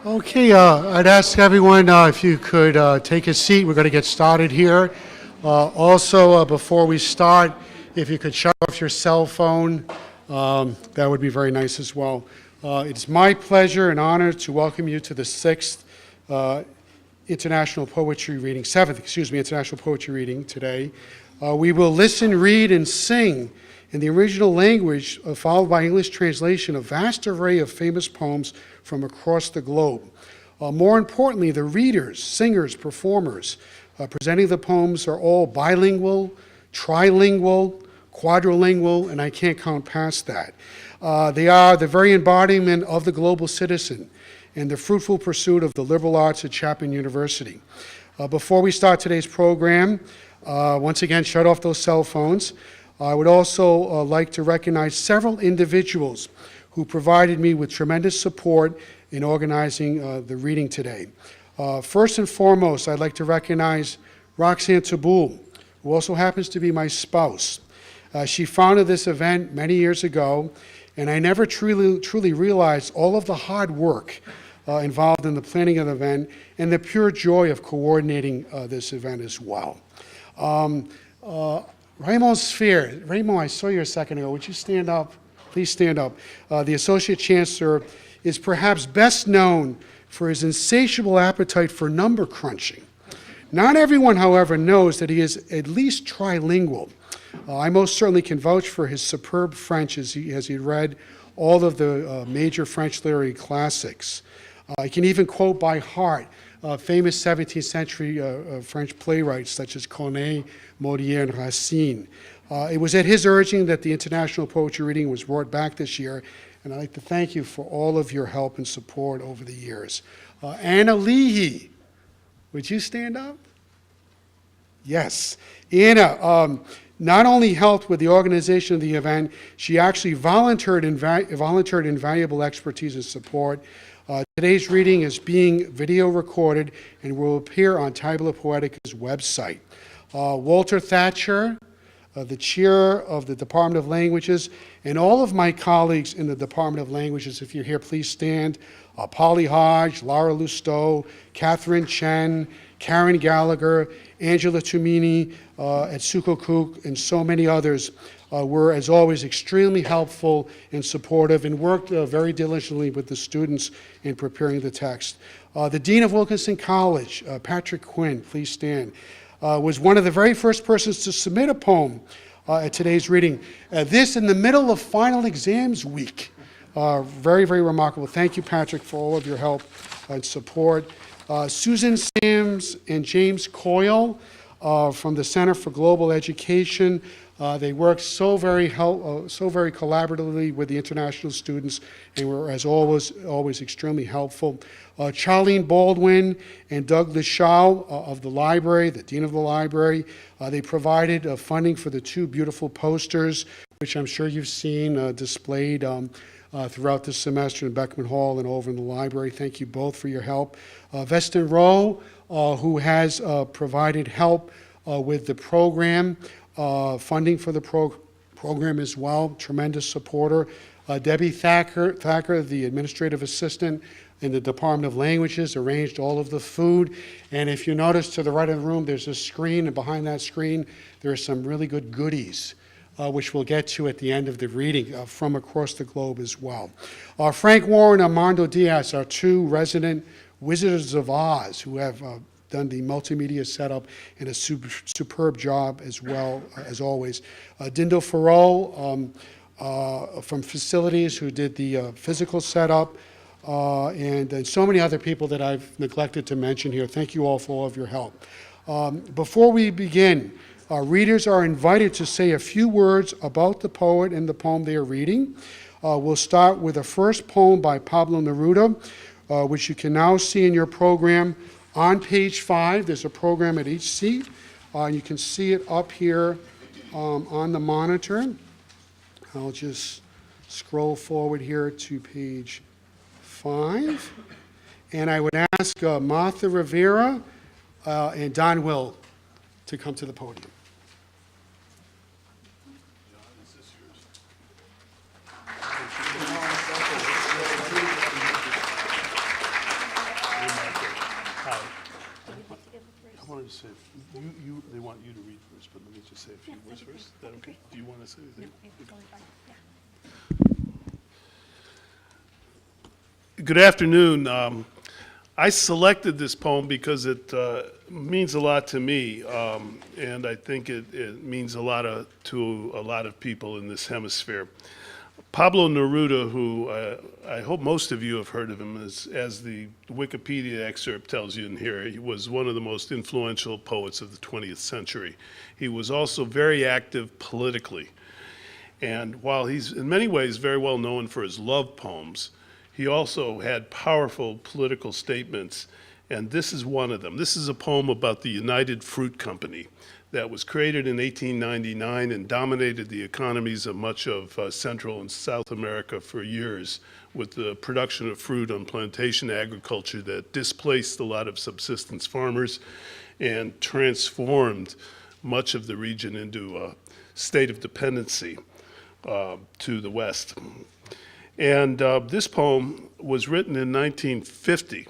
Okay, I'd ask everyone if you could take a seat. We're going to get started here. Also, before we start, if you could shut off your cell phone, that would be very nice as well. It's my pleasure and honor to welcome you to the seventh International Poetry Reading today. We will listen, read, and sing in the original language, followed by English translation, a vast array of famous poems from across the globe. More importantly, the readers, singers, performers presenting the poems are all bilingual, trilingual, quadrilingual, and I can't count past that. They are the very embodiment of the global citizen and the fruitful pursuit of the liberal arts at Chapman University. Before we start today's program, once again, shut off those cell phones. I would also like to recognize several individuals who provided me with tremendous support in organizing the reading today. First and foremost, I'd like to recognize Roxanne Tabul, who also happens to be my spouse. She founded this event many years ago, and I never truly realized all of the hard work involved in the planning of the event and the pure joy of coordinating this event as well. Raymond Sphere, Raymond, I saw you a second ago. Would you stand up? Please stand up. The Associate Chancellor is perhaps best known for his insatiable appetite for number crunching. Not everyone, however, knows that he is at least trilingual. I most certainly can vouch for his superb French as he read all of the major French literary classics. I can even quote by heart famous 17th century French playwrights such as Corneille, Molière, and Racine. It was at his urging that the International Poetry Reading was brought back this year, and I'd like to thank you for all of your help and support over the years. Anna Leahy, would you stand up? Yes. Anna not only helped with the organization of the event, she actually volunteered invaluable expertise and support. Today's reading is being video recorded and will appear on Tabula Poetica's website. Walter Thatcher, the chair of the Department of Languages, and all of my colleagues in the Department of Languages, if you're here, please stand. Polly Hodge, Laura Lousteau, Catherine Chen, Karen Gallagher, Angela Tumini, Atsuko Cook, and so many others were, as always, extremely helpful and supportive and worked very diligently with the students in preparing the text. The Dean of Wilkinson College, Patrick Quinn, please stand, was one of the very first persons to submit a poem at today's reading. This in the middle of final exams week. Very, very remarkable. Thank you, Patrick, for all of your help and support. Susan Sams and James Coyle from the Center for Global Education. They worked so very collaboratively with the international students and were, as always extremely helpful. Charlene Baldwin and Doug Lishaw of the library, the dean of the library, they provided funding for the two beautiful posters, which I'm sure you've seen displayed throughout the semester in Beckman Hall and over in the library. Thank you both for your help. Veston Rowe, who has provided help with the program, funding for the program as well, tremendous supporter. Debbie Thacker, the administrative assistant in the Department of Languages, arranged all of the food. And if you notice to the right of the room, there's a screen, and behind that screen, there are some really good goodies, which we'll get to at the end of the reading from across the globe as well. Frank Warren and Armando Diaz are two resident Wizards of Oz who have done the multimedia setup and a superb job as well, as always. Dindo Farrell from Facilities, who did the physical setup, and so many other people that I've neglected to mention here. Thank you all for all of your help. Before we begin, our readers are invited to say a few words about the poet and the poem they are reading. We'll start with the first poem by Pablo Neruda, which you can now see in your program on page 5. There's a program at each seat. You can see it up here on the monitor. I'll just scroll forward here to page 5. And I would ask Martha Rivera and Don Will to come to the podium. They want you to read first, but let me just say a few words first. Is that okay? Do you want to say anything? Good afternoon. I selected this poem because it means a lot to me, and I think it means a lot to a lot of people in this hemisphere. Pablo Neruda, who I hope most of you have heard of him, as the Wikipedia excerpt tells you in here, he was one of the most influential poets of the 20th century. He was also very active politically. And while he's in many ways very well known for his love poems, he also had powerful political statements, and this is one of them. This is a poem about the United Fruit Company that was created in 1899 and dominated the economies of much of Central and South America for years, with the production of fruit on plantation agriculture that displaced a lot of subsistence farmers and transformed much of the region into a state of dependency to the West. And this poem was written in 1950,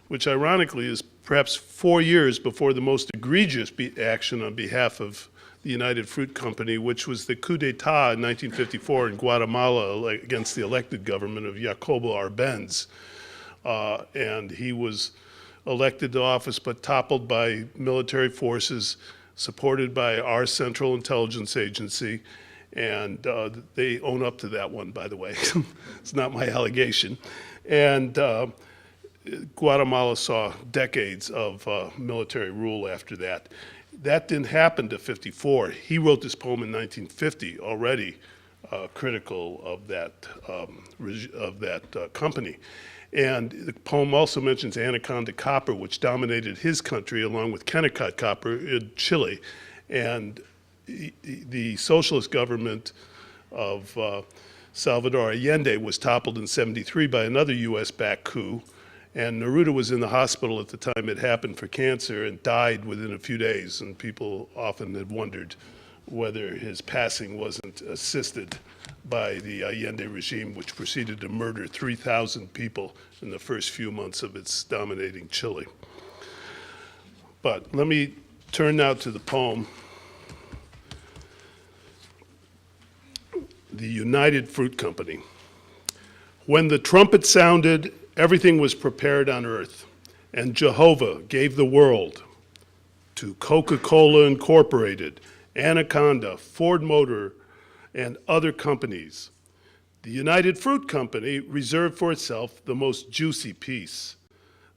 which ironically is perhaps 4 years before the most egregious action on behalf of the United Fruit Company, which was the coup d'etat in 1954 in Guatemala against the elected government of Jacobo Arbenz. And he was elected to office but toppled by military forces supported by our Central Intelligence Agency. And they own up to that one, by the way. It's not my allegation. And Guatemala saw decades of military rule after that. That didn't happen to 54. He wrote this poem in 1950, already critical of that company. And the poem also mentions Anaconda copper, which dominated his country along with Kennecott copper in Chile. And the socialist government of Salvador Allende was toppled in '73 by another US-backed coup, and Neruda was in the hospital at the time it happened for cancer and died within a few days, and people often had wondered whether his passing wasn't assisted by the Allende regime, which proceeded to murder 3,000 people in the first few months of its dominating Chile. But let me turn now to the poem. The United Fruit Company. When the trumpet sounded, everything was prepared on earth, and Jehovah gave the world to Coca-Cola Incorporated, Anaconda, Ford Motor, and other companies. The United Fruit Company reserved for itself the most juicy piece,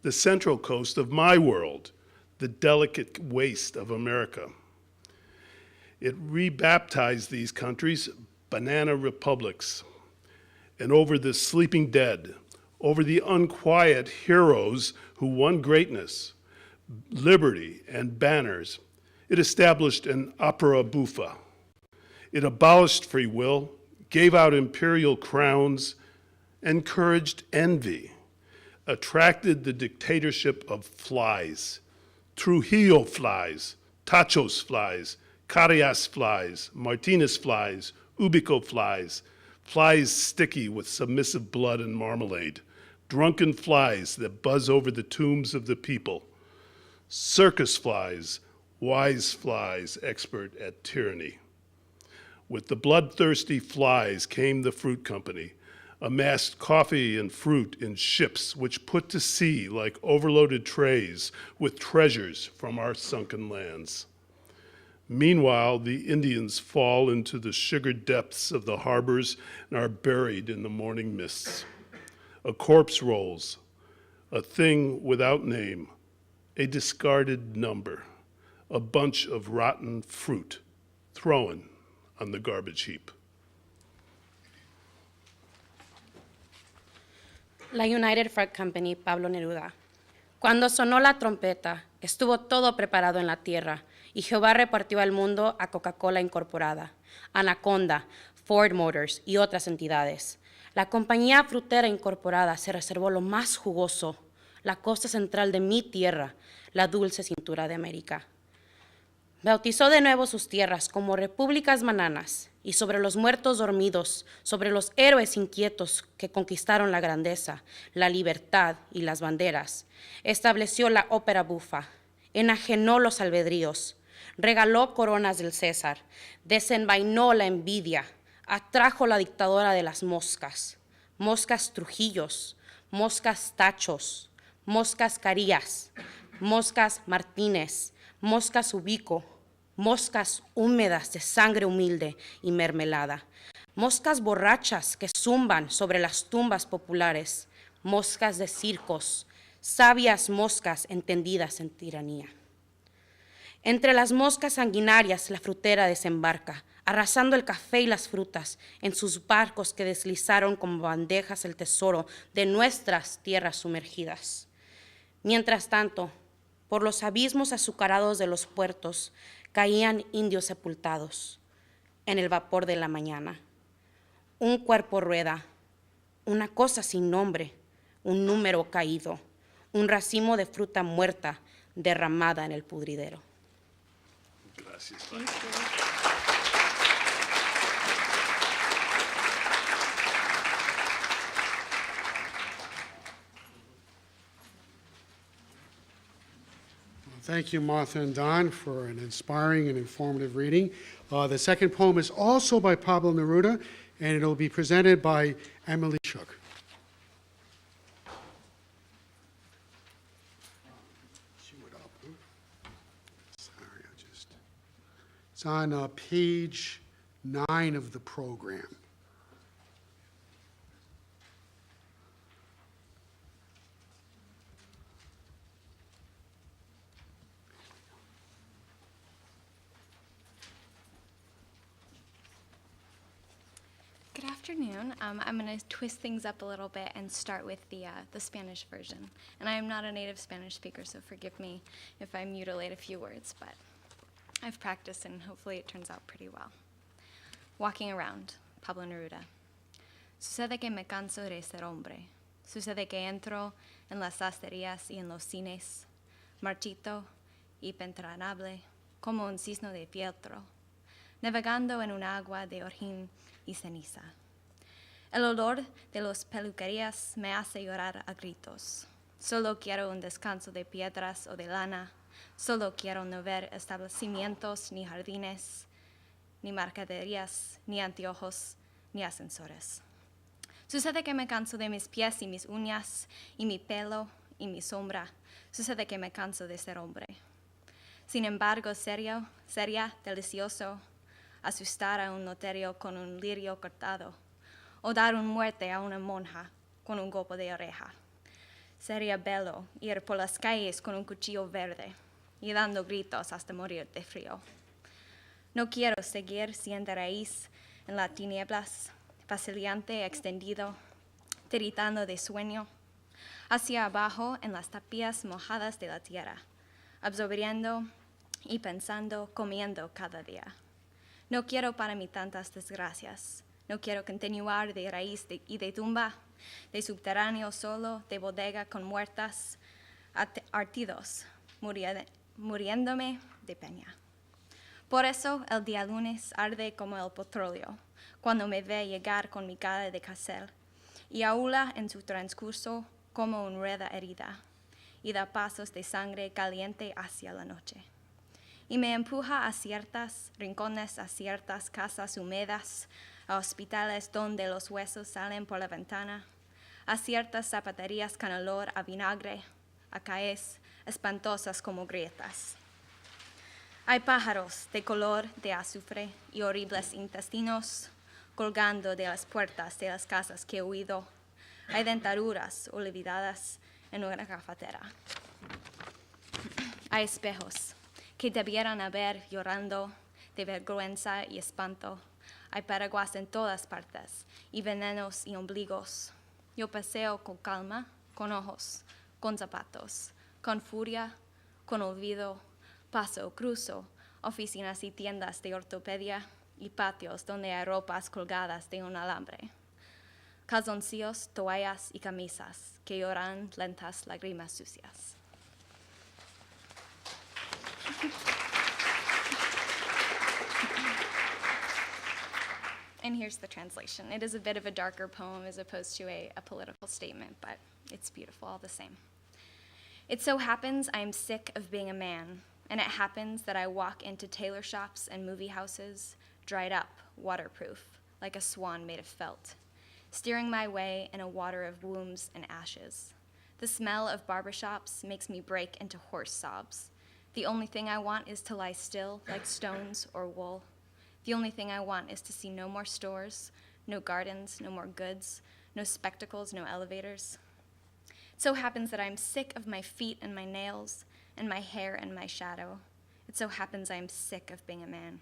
the central coast of my world, the delicate waste of America. It rebaptized these countries banana republics, and over the sleeping dead, over the unquiet heroes who won greatness, liberty, and banners, it established an opera buffa. It abolished free will, gave out imperial crowns, encouraged envy, attracted the dictatorship of flies, Trujillo flies, Tachos flies, Carias flies, Martinez flies, Ubico flies, flies sticky with submissive blood and marmalade, drunken flies that buzz over the tombs of the people, circus flies, wise flies expert at tyranny. With the bloodthirsty flies came the fruit company, amassed coffee and fruit in ships which put to sea like overloaded trays with treasures from our sunken lands. Meanwhile, the Indians fall into the sugared depths of the harbors and are buried in the morning mists. A corpse rolls, a thing without name, a discarded number, a bunch of rotten fruit thrown on the garbage heap. La United Fruit Company, Pablo Neruda. Cuando sonó la trompeta, estuvo todo preparado en la tierra, y Jehová repartió al mundo a Coca-Cola Incorporada, Anaconda, Ford Motors y otras entidades. La compañía frutera incorporada se reservó lo más jugoso, la costa central de mi tierra, la dulce cintura de América. Bautizó de nuevo sus tierras como repúblicas bananas, y sobre los muertos dormidos, sobre los héroes inquietos que conquistaron la grandeza, la libertad y las banderas, estableció la ópera bufa, enajenó los albedríos, regaló coronas del César, desenvainó la envidia, atrajo la dictadura de las moscas, moscas Trujillos, moscas Tachos, moscas Carías, moscas Martínez, moscas Ubico, moscas húmedas de sangre humilde y mermelada, moscas borrachas que zumban sobre las tumbas populares, moscas de circos, sabias moscas entendidas en tiranía. Entre las moscas sanguinarias la frutera desembarca, arrasando el café y las frutas en sus barcos que deslizaron como bandejas el tesoro de nuestras tierras sumergidas. Mientras tanto, por los abismos azucarados de los puertos caían indios sepultados en el vapor de la mañana. Un cuerpo rueda, una cosa sin nombre, un número caído, un racimo de fruta muerta derramada en el pudridero. Gracias. Thank you, Martha and Don, for an inspiring and informative reading. The second poem is also by Pablo Neruda, and it will be presented by Emily Shook. Sorry, it's on page 9 of the program. Good afternoon. I'm going to twist things up a little bit and start with the Spanish version. And I am not a native Spanish speaker, so forgive me if I mutilate a few words, but I've practiced and hopefully it turns out pretty well. Walking around, Pablo Neruda. Sucede que me canso de ser hombre. Sucede que entro en las sastrerías y en los cines, marchito y impenetrable, como un cisne de fieltro, navegando en un agua de orjín y ceniza. El olor de las peluquerías me hace llorar a gritos. Solo quiero un descanso de piedras o de lana. Solo quiero no ver establecimientos, ni jardines, ni mercaderías, ni anteojos, ni ascensores. Sucede que me canso de mis pies y mis uñas, y mi pelo y mi sombra. Sucede que me canso de ser hombre. Sin embargo, sería delicioso asustar a un notario con un lirio cortado, o dar una muerte a una monja con un golpe de oreja. Sería bello ir por las calles con un cuchillo verde y dando gritos hasta morir de frío. No quiero seguir siendo raíz en las tinieblas, vacilante extendido, tiritando de sueño, hacia abajo en las tapias mojadas de la tierra, absorbiendo y pensando, comiendo cada día. No quiero para mí tantas desgracias. No quiero continuar de raíz y de tumba, de subterráneo solo, de bodega con muertas, artidos, muriéndome de pena. Por eso el día lunes arde como el petróleo, cuando me ve llegar con mi cara de cárcel, y aúlla en su transcurso como una rueda herida, y da pasos de sangre caliente hacia la noche. Y me empuja a ciertas rincones, a ciertas casas húmedas, a hospitales donde los huesos salen por la ventana, a ciertas zapaterías con olor a vinagre, a calles espantosas como grietas. Hay pájaros de color de azufre y horribles intestinos colgando de las puertas de las casas que he huido. Hay dentaduras olvidadas en una cafetera. Hay espejos que debieran haber llorando de vergüenza y espanto. Hay paraguas en todas partes, y venenos y ombligos. Yo paseo con calma, con ojos, con zapatos, con furia, con olvido. Paso, cruzo, oficinas y tiendas de ortopedia, y patios donde hay ropas colgadas de un alambre. Calzoncillos, toallas y camisas que lloran lentas lágrimas sucias. And here's the translation. It is a bit of a darker poem as opposed to a political statement, but it's beautiful all the same. It so happens I am sick of being a man, and it happens that I walk into tailor shops and movie houses, dried up, waterproof, like a swan made of felt, steering my way in a water of wombs and ashes. The smell of barbershops makes me break into hoarse sobs. The only thing I want is to lie still, like stones or wool. The only thing I want is to see no more stores, no gardens, no more goods, no spectacles, no elevators. It so happens that I'm sick of my feet and my nails, and my hair and my shadow. It so happens I am sick of being a man.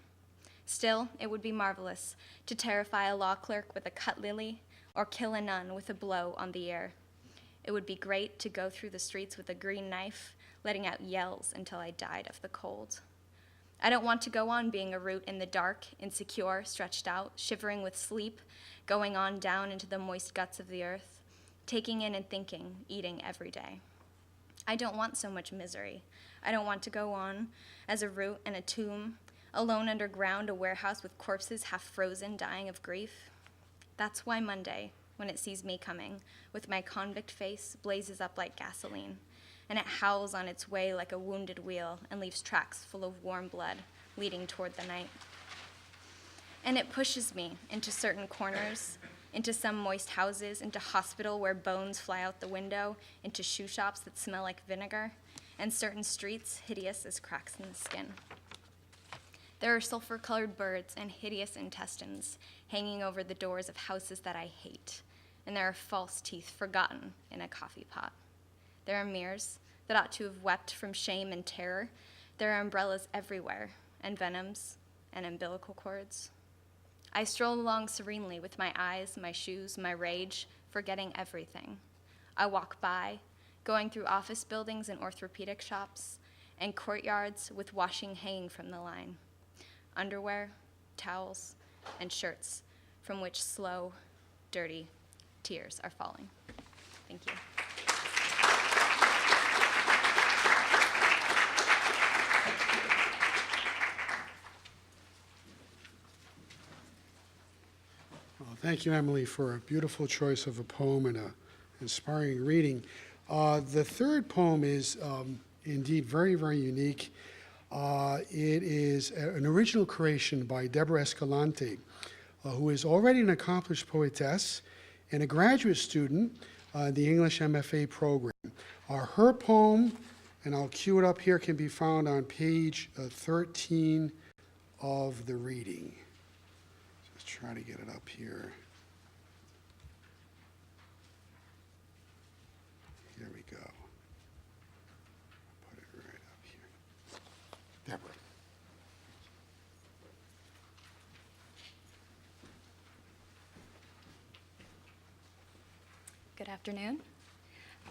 Still, it would be marvelous to terrify a law clerk with a cut lily or kill a nun with a blow on the ear. It would be great to go through the streets with a green knife, letting out yells until I died of the cold. I don't want to go on being a root in the dark, insecure, stretched out, shivering with sleep, going on down into the moist guts of the earth, taking in and thinking, eating every day. I don't want so much misery. I don't want to go on as a root in a tomb, alone underground, a warehouse with corpses half frozen, dying of grief. That's why Monday, when it sees me coming, with my convict face, blazes up like gasoline, and it howls on its way like a wounded wheel and leaves tracks full of warm blood leading toward the night. And it pushes me into certain corners, into some moist houses, into hospital where bones fly out the window, into shoe shops that smell like vinegar, and certain streets hideous as cracks in the skin. There are sulfur-colored birds and hideous intestines hanging over the doors of houses that I hate, and there are false teeth forgotten in a coffee pot. There are mirrors that ought to have wept from shame and terror. There are umbrellas everywhere, and venoms, and umbilical cords. I stroll along serenely with my eyes, my shoes, my rage, forgetting everything. I walk by, going through office buildings and orthopedic shops, and courtyards with washing hanging from the line. Underwear, towels, and shirts from which slow, dirty tears are falling. Thank you. Well, thank you, Emily, for a beautiful choice of a poem and an inspiring reading. The third poem is indeed very, very unique. It is an original creation by Deborah Escalante, who is already an accomplished poetess and a graduate student in the English MFA program. Her poem, and I'll cue it up here, can be found on page 13 of the reading. Just try to get it up here. Here we go. Put it right up here. Deborah. Good afternoon.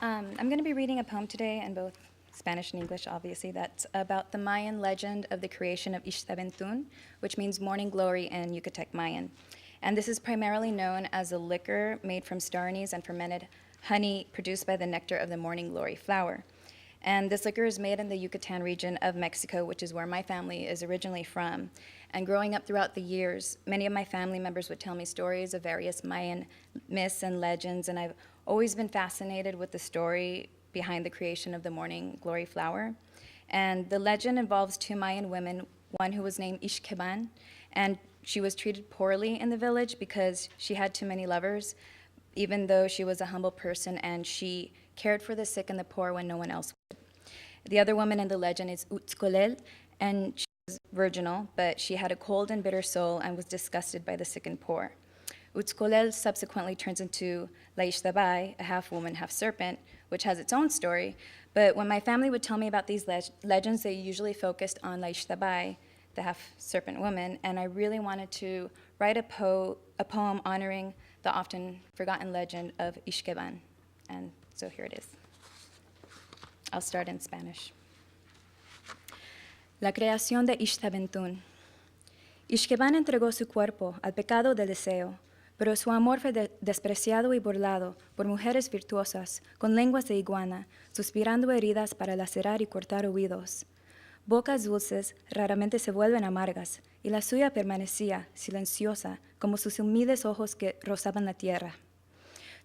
I'm going to be reading a poem today in both Spanish and English, obviously, that's about the Mayan legend of the creation of Ixtabentún, which means morning glory in Yucatec Mayan. And this is primarily known as a liquor made from star anise and fermented honey produced by the nectar of the morning glory flower. And this liquor is made in the Yucatan region of Mexico, which is where my family is originally from. And growing up throughout the years, many of my family members would tell me stories of various Mayan myths and legends, and I've always been fascinated with the story behind the creation of the morning glory flower. And the legend involves two Mayan women, one who was named Ixqueban, and she was treated poorly in the village because she had too many lovers, even though she was a humble person, and she cared for the sick and the poor when no one else would. The other woman in the legend is Utzcolel, and she was virginal, but she had a cold and bitter soul and was disgusted by the sick and poor. Utzcolel subsequently turns into La Ixtabay, a half-woman, half-serpent, which has its own story. But when my family would tell me about these legends, they usually focused on La Ixtabay, the half-serpent woman, and I really wanted to write a poem honoring the often forgotten legend of Ixqueban. And so here it is. I'll start in Spanish. La creación de Ixtabentún. Ixqueban entregó su cuerpo al pecado del deseo, pero su amor fue despreciado y burlado por mujeres virtuosas, con lenguas de iguana, suspirando heridas para lacerar y cortar oídos. Bocas dulces raramente se vuelven amargas, y la suya permanecía silenciosa como sus humildes ojos que rozaban la tierra.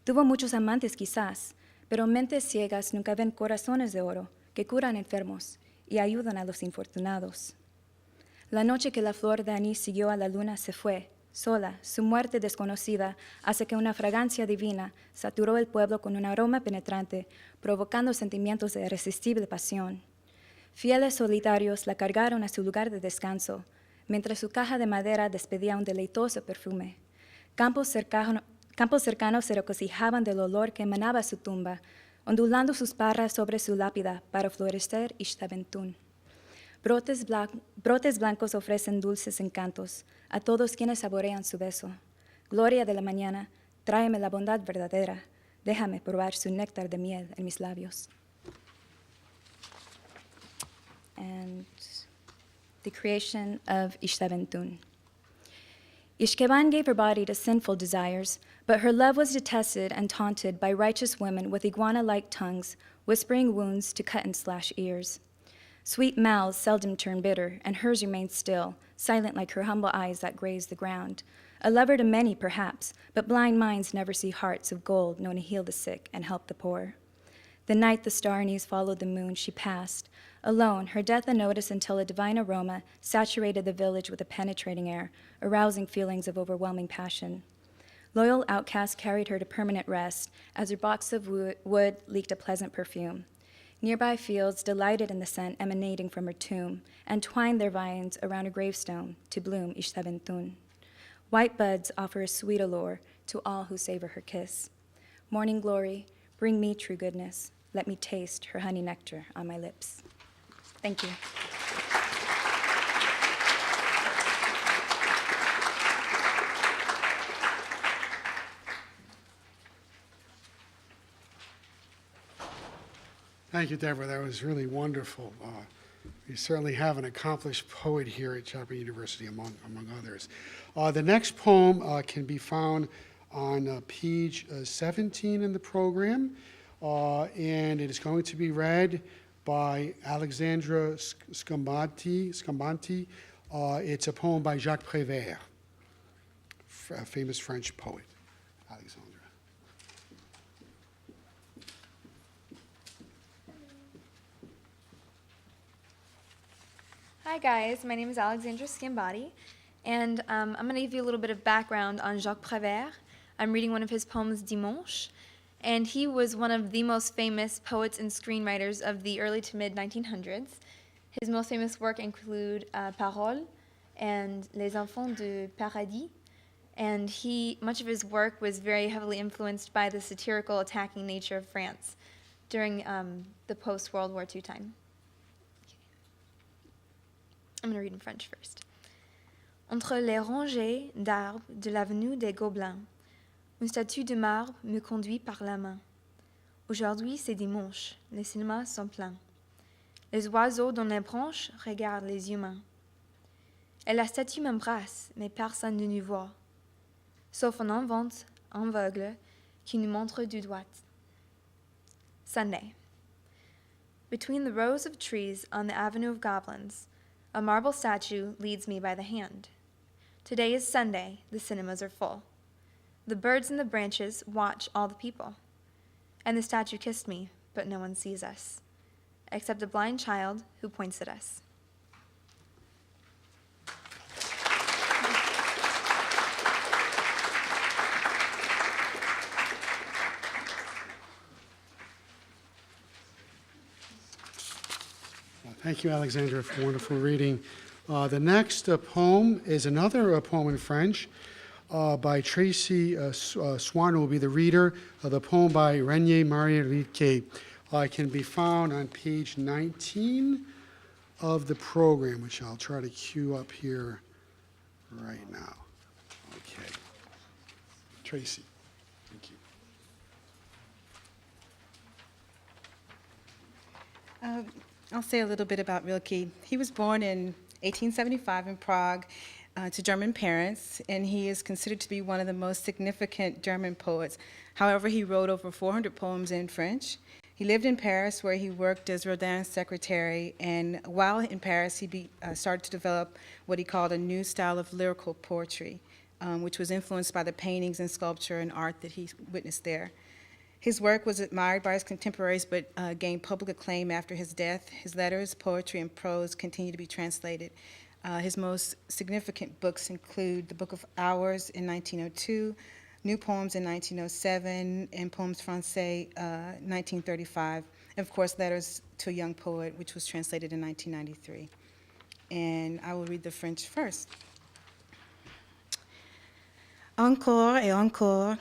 Tuvo muchos amantes quizás, Pero mentes ciegas nunca ven corazones de oro que curan enfermos y ayudan a los infortunados. La noche que la flor de anís siguió a la luna se fue, sola, su muerte desconocida, hace que una fragancia divina saturó el pueblo con un aroma penetrante, provocando sentimientos de irresistible pasión. Fieles solitarios la cargaron a su lugar de descanso, mientras su caja de madera despedía un deleitoso perfume. Campos cercanos se regocijaban del olor que emanaba su tumba, ondulando sus parras sobre su lápida para florecer Ixtabentún. Brotes blancos ofrecen dulces encantos a todos quienes saborean su beso. Gloria de la mañana, tráeme la bondad verdadera, déjame probar su néctar de miel en mis labios. And the creation of Ixtabentún. Ishkeban gave her body to sinful desires, but her love was detested and taunted by righteous women with iguana-like tongues, whispering wounds to cut and slash ears. Sweet mouths seldom turn bitter, and hers remained still, silent like her humble eyes that graze the ground. A lover to many, perhaps, but blind minds never see hearts of gold known to heal the sick and help the poor. The night the star anise followed the moon, she passed, alone, her death unnoticed until a divine aroma saturated the village with a penetrating air, arousing feelings of overwhelming passion. Loyal outcasts carried her to permanent rest as her box of wood leaked a pleasant perfume. Nearby fields delighted in the scent emanating from her tomb and twined their vines around her gravestone to bloom Ixtabentún. White buds offer a sweet allure to all who savor her kiss. Morning glory, bring me true goodness. Let me taste her honey nectar on my lips. Thank you. Thank you, Deborah. That was really wonderful. We certainly have an accomplished poet here at Chapel University, among others. The next poem can be found on page 17 in the program, and it is going to be read by Alexandra Scambanti. It's a poem by Jacques Prévert, a famous French poet. Alexandra. Hi guys, my name is Alexandra Scambati, and I'm going to give you a little bit of background on Jacques Prévert. I'm reading one of his poems, Dimanche, and he was one of the most famous poets and screenwriters of the early to mid 1900s. His most famous work include Paroles and Les Enfants du Paradis, and much of his work was very heavily influenced by the satirical attacking nature of France during the post-World War II time. I'm going to read in French first. Entre les rangées d'arbres de l'avenue des Gobelins, une statue de marbre me conduit par la main. Aujourd'hui, c'est dimanche, les cinémas sont pleins. Les oiseaux dans les branches regardent les humains. Et la statue m'embrasse, mais personne ne nous voit, sauf un aveugle qui nous montre du doigt. Sunday. Between the rows of trees on the Avenue of Goblins, a marble statue leads me by the hand. Today is Sunday, the cinemas are full. The birds in the branches watch all the people. And the statue kissed me, but no one sees us, except a blind child who points at us. Thank you, Alexandra, for wonderful reading. The next poem is another poem in French by Tracy Swan, who will be the reader of the poem by Renier Marie-Rilke. It can be found on page 19 of the program, which I'll try to cue up here right now. Okay. Tracy, thank you. I'll say a little bit about Rilke. He was born in 1875 in Prague to German parents, and he is considered to be one of the most significant German poets. However, he wrote over 400 poems in French. He lived in Paris, where he worked as Rodin's secretary, and while in Paris, he started to develop what he called a new style of lyrical poetry, which was influenced by the paintings and sculpture and art that he witnessed there. His work was admired by his contemporaries but gained public acclaim after his death. His letters, poetry, and prose continue to be translated. His most significant books include the Book of Hours in 1902, New Poems in 1907, and Poems Français, 1935, and of course, Letters to a Young Poet, which was translated in 1993. And I will read the French first. Encore et encore,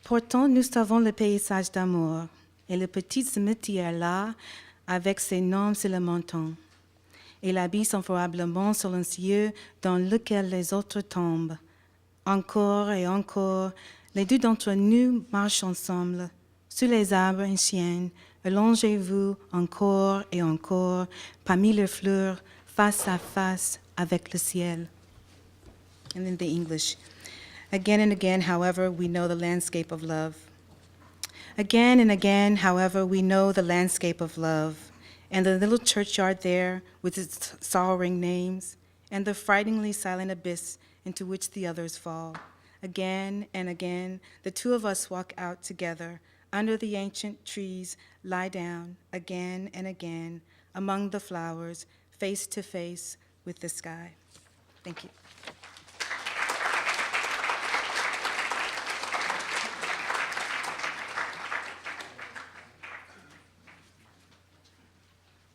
pourtant nous savons le paysage d'amour, et le petit cimetière là, avec ses noms se lamentant, et l'habit infailliblement silencieux dans lequel les autres tombent. Encore et encore, les deux d'entre nous marchent ensemble, sous les arbres anciens, allongez-vous encore et encore, parmi les fleurs, face à face avec le ciel. And then the English. Again and again, however, we know the landscape of love. Again and again, however, we know the landscape of love, and the little churchyard there with its sorrowing names, and the frighteningly silent abyss into which the others fall. Again and again, the two of us walk out together, under the ancient trees, lie down, again and again, among the flowers, face to face with the sky. Thank you.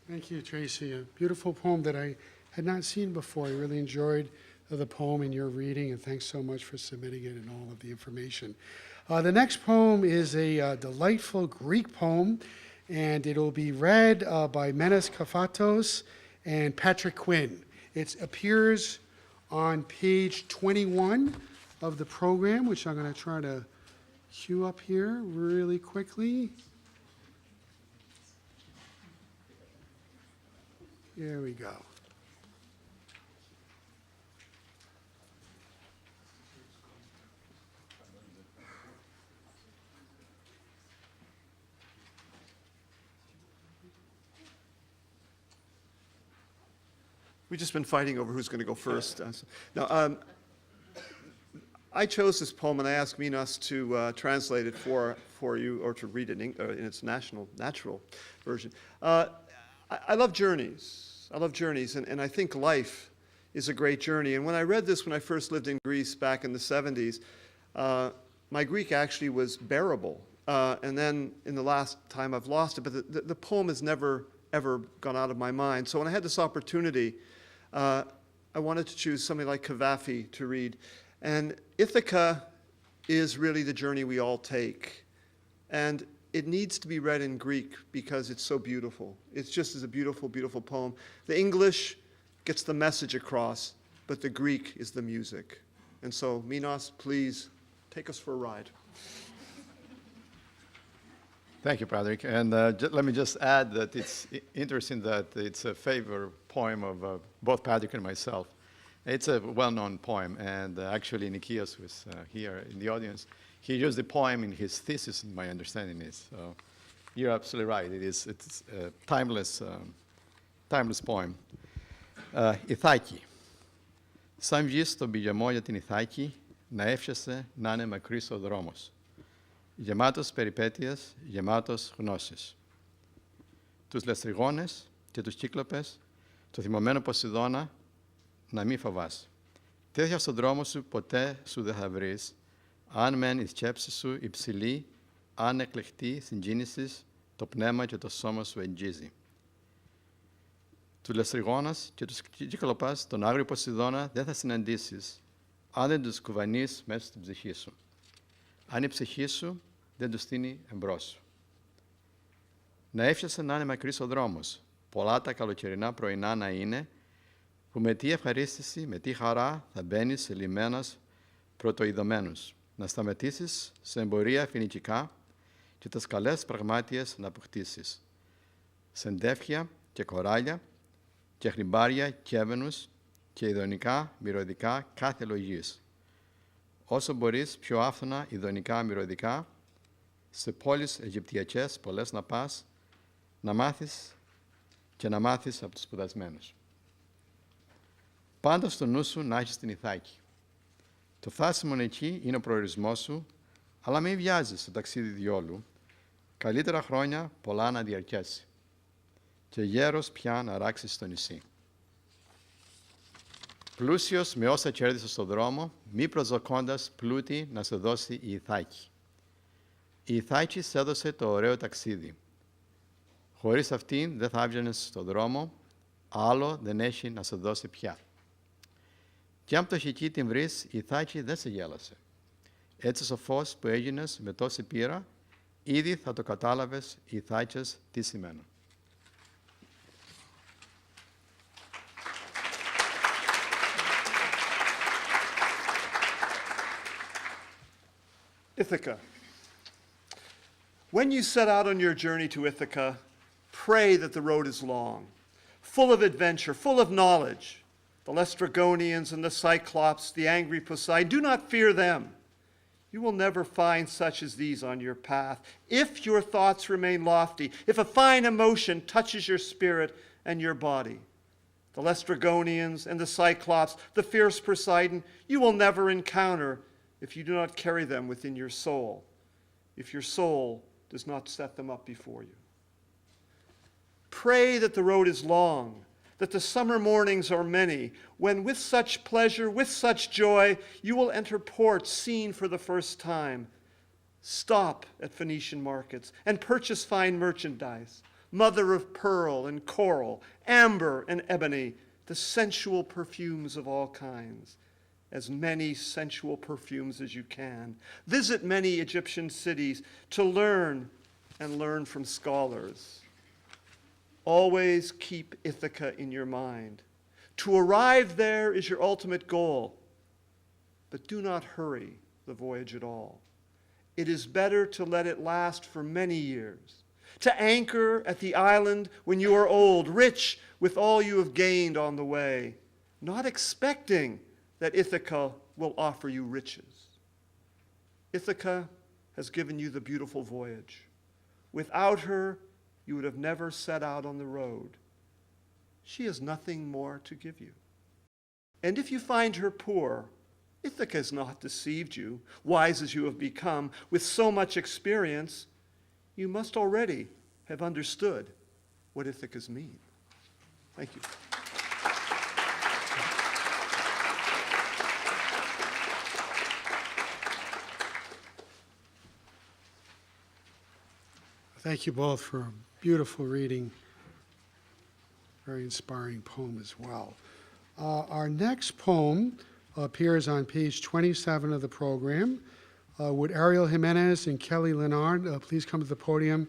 Thank you, Tracy. A beautiful poem that I had not seen before. I really enjoyed the poem and your reading, and thanks so much for submitting it and all of the information. The next poem is a delightful Greek poem, and it'll be read by Menas Kafatos and Patrick Quinn. It appears on page 21 of the program, which I'm going to try to cue up here really quickly. Here we go. We've just been fighting over who's going to go first. Now, I chose this poem, and I asked Minas to translate it for you, or to read it in its natural version. I love journeys. I love journeys, and I think life is a great journey. And when I read this when I first lived in Greece back in the 70s, my Greek actually was bearable. And then in the last time I've lost it, but the poem has never, ever gone out of my mind. So when I had this opportunity, I wanted to choose something like Cavafy to read. And Ithaca is really the journey we all take. And it needs to be read in Greek because it's so beautiful. It's just as a beautiful, beautiful poem. The English gets the message across, but the Greek is the music. And so, Minas, please take us for a ride. Thank you, Patrick. And let me just add that it's interesting that it's a favorite poem of both Patrick and myself. It's a well-known poem, and actually Nikias was here in the audience. He used the poem in his thesis, my understanding is. So you're absolutely right. It's a timeless poem. Ithάκη. Σαν βγεις στον πηγεμό για την Ithάκη, να εύχεσαι να είναι μακρύς ο δρόμος. Γεμάτος περιπέτειες, γεμάτος γνώσεις. Τους λεστριγόνες και τους κύκλοπες, το θυμωμένο Ποσειδώνα, να μη φοβάσαι. Τέτοια στον δρόμο σου ποτέ σου δεν θα βρεις, αν μεν η σκέψη σου υψηλή, αν εκλεχτεί συγκίνησης, το πνεύμα και το σώμα σου εγγίζει. Τους λεστριγόνας και τους κύκλοπας, τον άγριο Ποσειδώνα, δεν θα συναντήσεις, αν δεν τους κουβανείς μέσα στην ψυχή σου. Αν η ψυχή σου δεν τους στείνει εμπρός σου. Να εύχεσαι να είναι μακρύς ο δρόμος, πολλά τα καλοκαιρινά πρωινά να είναι, που με τι ευχαρίστηση, με τι χαρά θα μπαίνεις σε λιμένας πρωτοειδωμένους, να σταματήσεις σε εμπορία φοινικικά και τις καλές πραγμάτιες να αποκτήσεις, σε ντεύχια και κοράλια και χρυμπάρια και έβαινους και ειδονικά μυρωδικά κάθε λογής. Όσο μπορείς πιο άφθονα ειδονικά μυρωδικά, σε πόλεις αιγυπτιακές πολλές να πας, να μάθεις και να μάθεις από τους σπουδασμένους. Πάντα στο νου σου να έχεις την Ηθάκη. Το φτάσιμο εκεί είναι ο προορισμός σου, αλλά μην βιάζεις το ταξίδι διόλου, Καλύτερα χρόνια πολλά να διαρκέσει και γέρος πια να ράξει στο νησί. Πλούσιος με όσα κέρδισε στον δρόμο, μη προσδοκώντας πλούτη να σε δώσει η Ιθάκη. Η Ιθάκη σε έδωσε το ωραίο ταξίδι. Χωρίς αυτήν δεν θα έβγαινες στον δρόμο, άλλο δεν έχει να σε δώσει πια. Και αν πτωχική την βρεις, η Ιθάκη δεν σε γέλασε. Έτσι σοφός που έγινες με τόση πείρα, ήδη θα το κατάλαβες οι Ιθάκες τι σημαίνουν. Ithaca. When you set out on your journey to Ithaca, pray that the road is long, full of adventure, full of knowledge. The Laestrygonians and the Cyclops, the angry Poseidon, do not fear them. You will never find such as these on your path. If your thoughts remain lofty, if a fine emotion touches your spirit and your body, the Laestrygonians and the Cyclops, the fierce Poseidon, you will never encounter if you do not carry them within your soul, if your soul does not set them up before you. Pray that the road is long, that the summer mornings are many, when with such pleasure, with such joy, you will enter ports seen for the first time. Stop at Phoenician markets and purchase fine merchandise, mother of pearl and coral, amber and ebony, the sensual perfumes of all kinds, as many sensual perfumes as you can. Visit many Egyptian cities to learn and learn from scholars. Always keep Ithaca in your mind. To arrive there is your ultimate goal, but do not hurry the voyage at all. It is better to let it last for many years, to anchor at the island when you are old, rich with all you have gained on the way, not expecting that Ithaca will offer you riches. Ithaca has given you the beautiful voyage. Without her, you would have never set out on the road. She has nothing more to give you. And if you find her poor, Ithaca has not deceived you, wise as you have become, with so much experience, you must already have understood what Ithacas mean. Thank you. Thank you both for a beautiful reading. Very inspiring poem as well. Our next poem appears on page 27 of the program. Would Ariel Jimenez and Kelly Leonard please come to the podium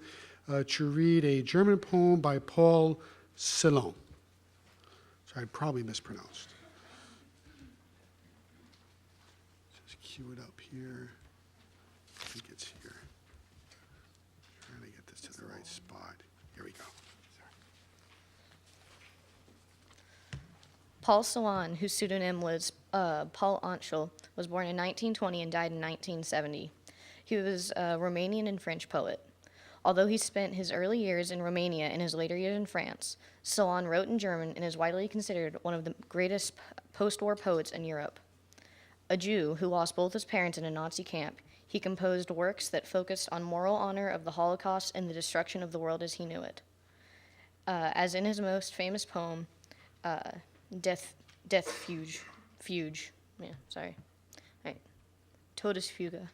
to read a German poem by Paul Celan. So I probably mispronounced. Just cue it up here. I think it's here. Trying to get this to the right spot. Here we go. Paul Celan, whose pseudonym was Paul Anschel, was born in 1920 and died in 1970. He was a Romanian and French poet. Although he spent his early years in Romania and his later years in France, Celan wrote in German and is widely considered one of the greatest post-war poets in Europe. A Jew who lost both his parents in a Nazi camp, he composed works that focused on moral honor of the Holocaust and the destruction of the world as he knew it. As in his most famous poem, Death Fuge. Yeah, sorry. Right. Todesfuge.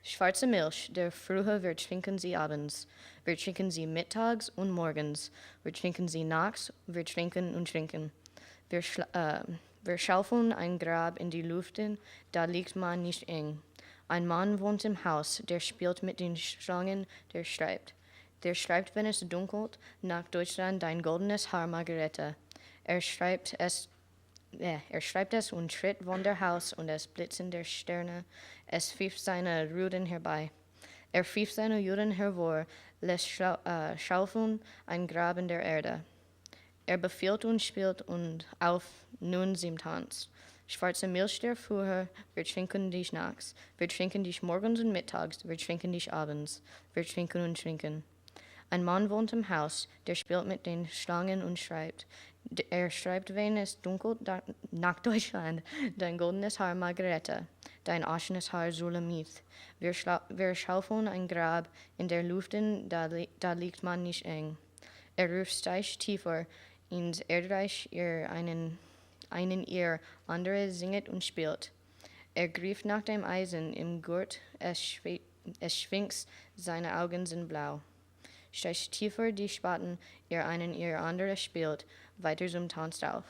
Schwarze Milch, der Frühe wir trinken sie abends. Wir trinken sie mittags und morgens. Wir trinken sie nachts, wir trinken und trinken. Wir schaufeln ein Grab in die Lüften, da liegt man nicht eng. Ein Mann wohnt im Haus, der spielt mit den Schlangen, der schreibt. Der schreibt, wenn es dunkelt, nach Deutschland dein goldenes Haar, Margarete. Er schreibt es und tritt von der Haus und es blitzen der Sterne, es pfiff seine Ruden herbei. Er pfiff seine Juden hervor, lässt schaufeln ein Grab in der Erde. Er befiehlt und spielt und auf, nun sie tanzt. Schwarze Milch der Frühe, wir trinken dich nachts, wir trinken dich morgens und mittags, wir trinken dich abends, wir trinken und trinken. Ein Mann wohnt im Haus, der spielt mit den Schlangen und schreibt. Er schreibt, wenn es dunkelt, nach Deutschland, dein goldenes Haar, Margarete. dein aschenes Haar Sulamith. Wir schaufeln ein Grab in der Luften, da liegt man nicht eng. Ruft steigt tiefer ins Erdreich, ihr einen ihr andere singet und spielt. Griff nach dem Eisen im Gurt, es schwingt, seine Augen sind blau. Steigt tiefer die Spaten, ihr einen ihr andere spielt, weiter zum tanzt auf.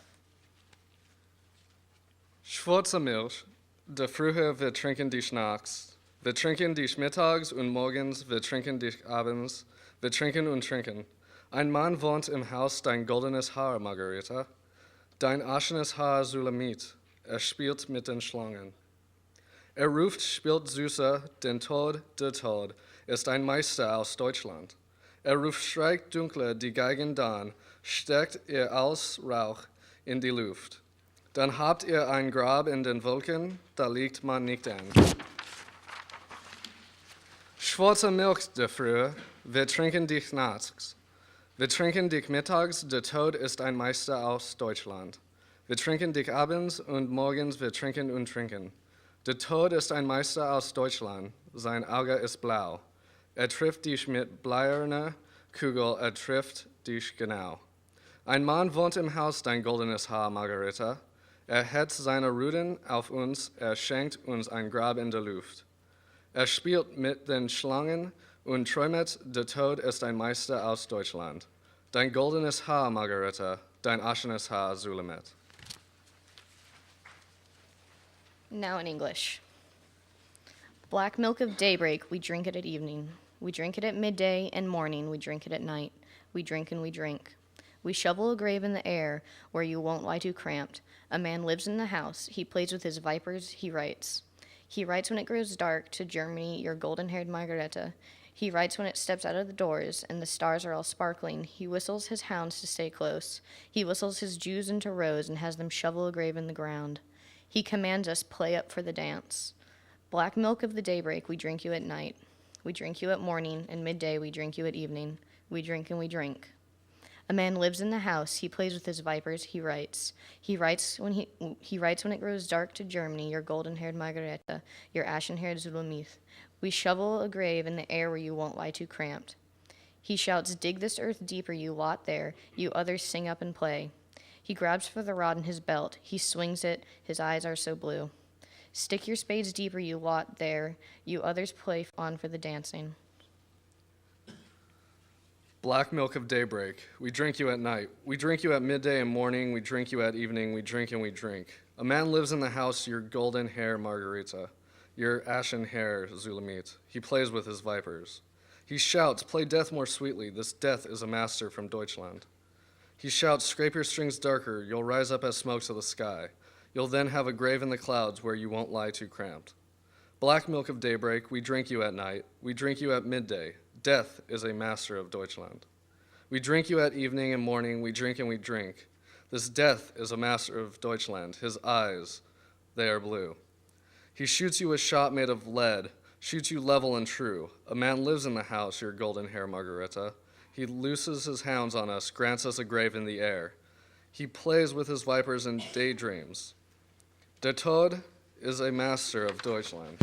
Schwarze Milch, der Frühe wir trinken dich nachts. Wir trinken dich mittags und morgens, wir trinken dich abends, wir trinken und trinken. Ein Mann wohnt im Haus, dein goldenes Haar, Margarita, dein aschenes Haar, Sulamit, spielt mit den Schlangen. Ruft, spielt süßer, den Tod, der Tod, ist ein Meister aus Deutschland. Ruft, streicht dunkler die Geigen dann, steckt ihr als Rauch in die Luft. Dann habt ihr ein Grab in den Wolken, da liegt man nicht an. Schwarze Milch, der Frühe, wir trinken dich nachts. Wir trinken dich mittags, der Tod ist ein Meister aus Deutschland. Wir trinken dich abends und morgens, wir trinken und trinken. Der Tod ist ein Meister aus Deutschland, sein Auge ist blau. Trifft dich mit bleierner Kugel, trifft dich genau. Ein Mann wohnt im Haus, dein goldenes Haar, Margarita. Hetzt seine Ruden auf uns, schenkt uns ein Grab in der Luft. Spielt mit den Schlangen und träumet, der Tod ist ein Meister aus Deutschland. Dein goldenes Haar, Margarita, dein aschenes Haar, Sulamit. Now in English. Black milk of daybreak, we drink it at evening. We drink it at midday and morning, we drink it at night. We drink and we drink. We shovel a grave in the air where you won't lie too cramped. A man lives in the house, he plays with his vipers, he writes. He writes when it grows dark, to Germany, your golden-haired Margareta. He writes when it steps out of the doors, and the stars are all sparkling. He whistles his hounds to stay close. He whistles his Jews into rows and has them shovel a grave in the ground. He commands us, play up for the dance. Black milk of the daybreak, we drink you at night. We drink you at morning, and midday we drink you at evening. We drink and we drink. A man lives in the house, he plays with his vipers, he writes. He writes when it grows dark, to Germany, your golden-haired Margareta, your ashen-haired Sulamith. We shovel a grave in the air where you won't lie too cramped. He shouts, dig this earth deeper, you lot there, you others sing up and play. He grabs for the rod in his belt, he swings it, his eyes are so blue. Stick your spades deeper, you lot there, you others play on for the dancing. Black milk of daybreak, we drink you at night. We drink you at midday and morning, we drink you at evening, we drink and we drink. A man lives in the house, your golden hair, Margarita, your ashen hair, Sulamit. He plays with his vipers. He shouts, play death more sweetly, this death is a master from Deutschland. He shouts, scrape your strings darker, you'll rise up as smoke to the sky. You'll then have a grave in the clouds where you won't lie too cramped. Black milk of daybreak, we drink you at night, we drink you at midday. Death is a master of Deutschland. We drink you at evening and morning, we drink and we drink. This death is a master of Deutschland. His eyes, they are blue. He shoots you a shot made of lead, shoots you level and true. A man lives in the house, your golden hair, Margarita. He looses his hounds on us, grants us a grave in the air. He plays with his vipers and daydreams. Der Tod is a master of Deutschland.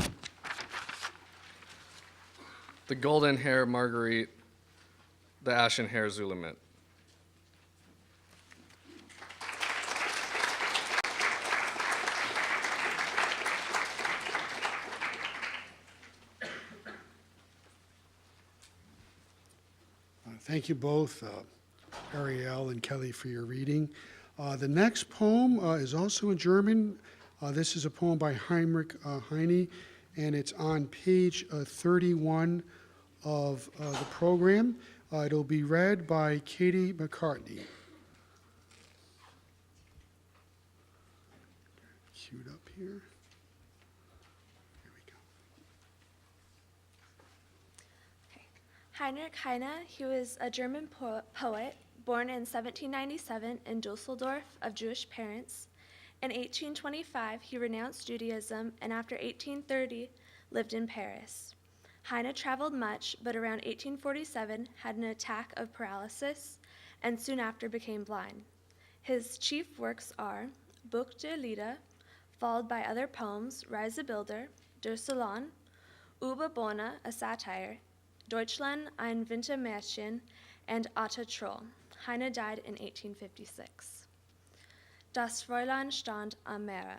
The golden hair Marguerite, the ashen hair Sulamit. Thank you both, Ariel and Kelly, for your reading. The next poem is also in German. This is a poem by Heinrich Heine, and it's on page 31 of the program. It'll be read by Katie McCartney. Queued up here. Here we go. Heinrich Heine, he was a German poet born in 1797 in Dusseldorf of Jewish parents. In 1825, he renounced Judaism and after 1830 lived in Paris. Heine traveled much, but around 1847 had an attack of paralysis and soon after became blind. His chief works are Buch der Lieder, followed by other poems, Rise a Builder, Der Salon, Uwe Bonne, a satire, Deutschland ein Wintermärchen, and Atta Troll. Heine died in 1856. Das Fräulein stand am Meere.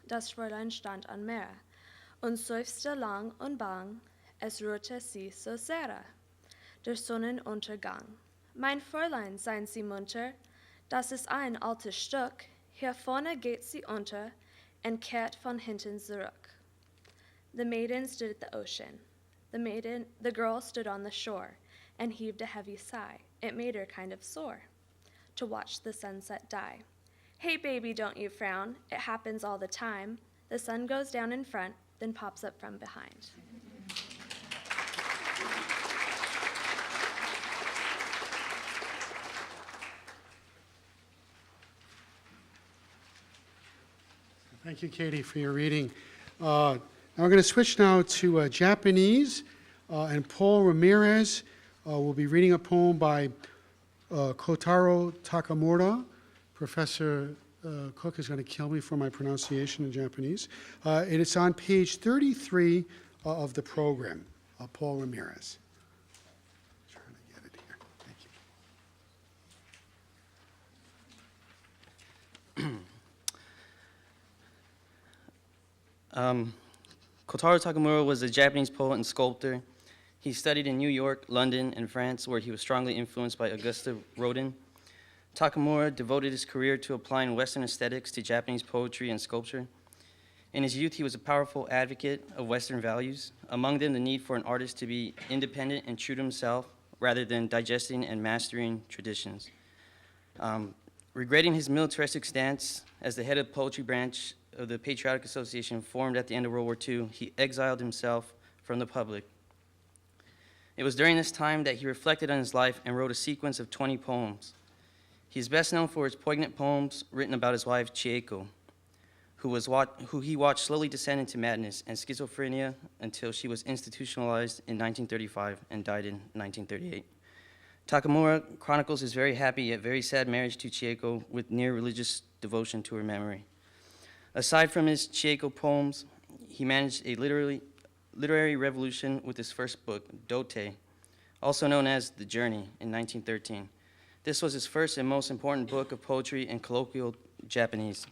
Das Fräulein stand am Meere und seufzte lang und bang, es rührte sie so sehr. Der Sonnenuntergang. Mein Fräulein, seien Sie munter, das ist ein altes Stück, hier vorne geht sie unter und kehrt von hinten zurück. The maiden stood at the ocean. The girl stood on the shore and heaved a heavy sigh. It made her kind of sore to watch the sunset die. Hey, baby, don't you frown. It happens all the time. The sun goes down in front, then pops up from behind. Thank you, Katie, for your reading. Now we're going to switch now to Japanese, and Paul Ramirez will be reading a poem by Kotaro Takamura. Professor Cook is going to kill me for my pronunciation in Japanese. And it's on page 33 of the program. Paul Ramirez. Trying to get it here. Thank you. Kotaro Takamura was a Japanese poet and sculptor. He studied in New York, London, and France, where he was strongly influenced by Auguste Rodin. Takamura devoted his career to applying Western aesthetics to Japanese poetry and sculpture. In his youth, he was a powerful advocate of Western values, among them the need for an artist to be independent and true to himself, rather than digesting and mastering traditions. Regretting his militaristic stance as the head of the poetry branch of the Patriotic Association formed at the end of World War II, he exiled himself from the public. It was during this time that he reflected on his life and wrote a sequence of 20 poems. He is best known for his poignant poems written about his wife, Chieko, who he watched slowly descend into madness and schizophrenia until she was institutionalized in 1935 and died in 1938. Takamura chronicles his very happy yet very sad marriage to Chieko with near religious devotion to her memory. Aside from his Chieko poems, he managed a literary revolution with his first book, Dote, also known as The Journey, in 1913. This was his first and most important book of poetry in colloquial Japanese.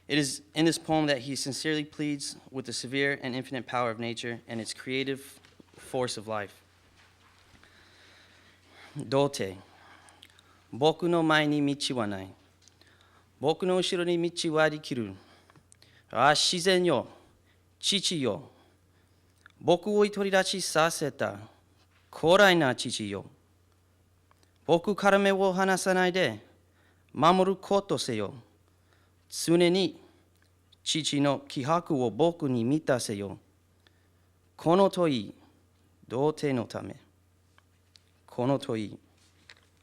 It is in this poem that he sincerely pleads with the severe and infinite power of nature and its creative force of life. Dote. Boku no mae ni michi wa nai. Boku no ushiro ni michi wa dikiru. Ah, shizen yo, chichi yo. Boku o itoridachi saseta. Korai na chichi yo. Boku kara me wo hanasanai de. Mamoru koto se yo. Tsune ni chichi no kihaku wo boku ni mitase yo. Kono toi dote no tame. Kono toi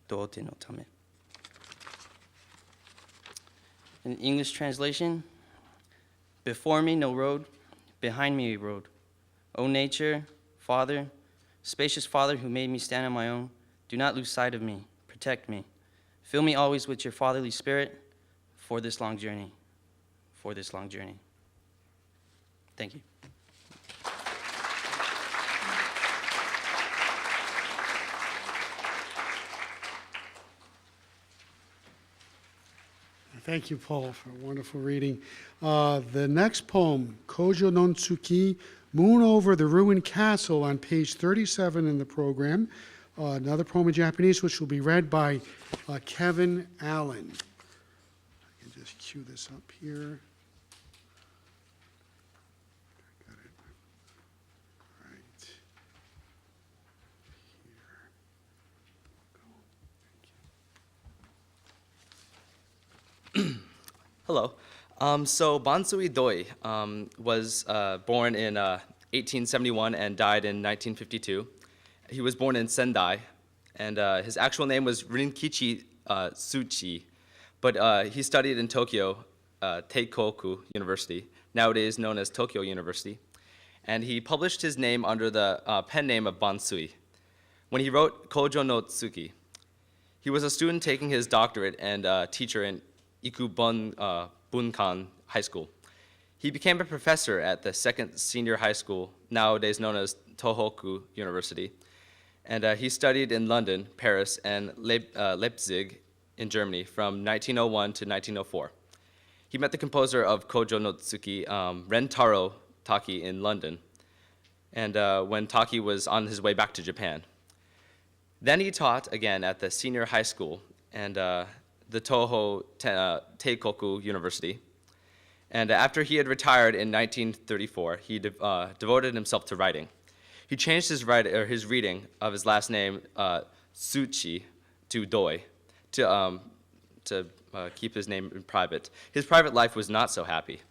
dote no tame. In English translation, before me no road, behind me a road. O nature, Father, spacious Father who made me stand on my own, do not lose sight of me, protect me. Fill me always with your fatherly spirit for this long journey, for this long journey. Thank you. Thank you, Paul, for a wonderful reading. The next poem, Kojo non Tsuki, Moon Over the Ruined Castle, on page 37 in the program. Another poem in Japanese, which will be read by Kevin Allen. I can just cue this up here. Got it. Right. Here. Hello. So Bansui Doi was born in 1871 and died in 1952. He was born in Sendai, and his actual name was Rinkichi Tsuchi, but he studied in Tokyo, Teikoku University, nowadays known as Tokyo University, and he published his name under the pen name of Bansui. When he wrote Kojo no Tsuki, he was a student taking his doctorate and teacher in Ikubun Bunkan High School. He became a professor at the second senior high school, nowadays known as Tohoku University, and he studied in London, Paris, and Leipzig in Germany from 1901 to 1904. He met the composer of Kojo no Tsuki, Rentaro Taki, in London, and when Taki was on his way back to Japan. Then he taught again at the senior high school and the Toho Teikoku University. And after he had retired in 1934, he devoted himself to writing. He changed his reading of his last name, Tsuchi, to Doi, to keep his name private. His private life was not so happy.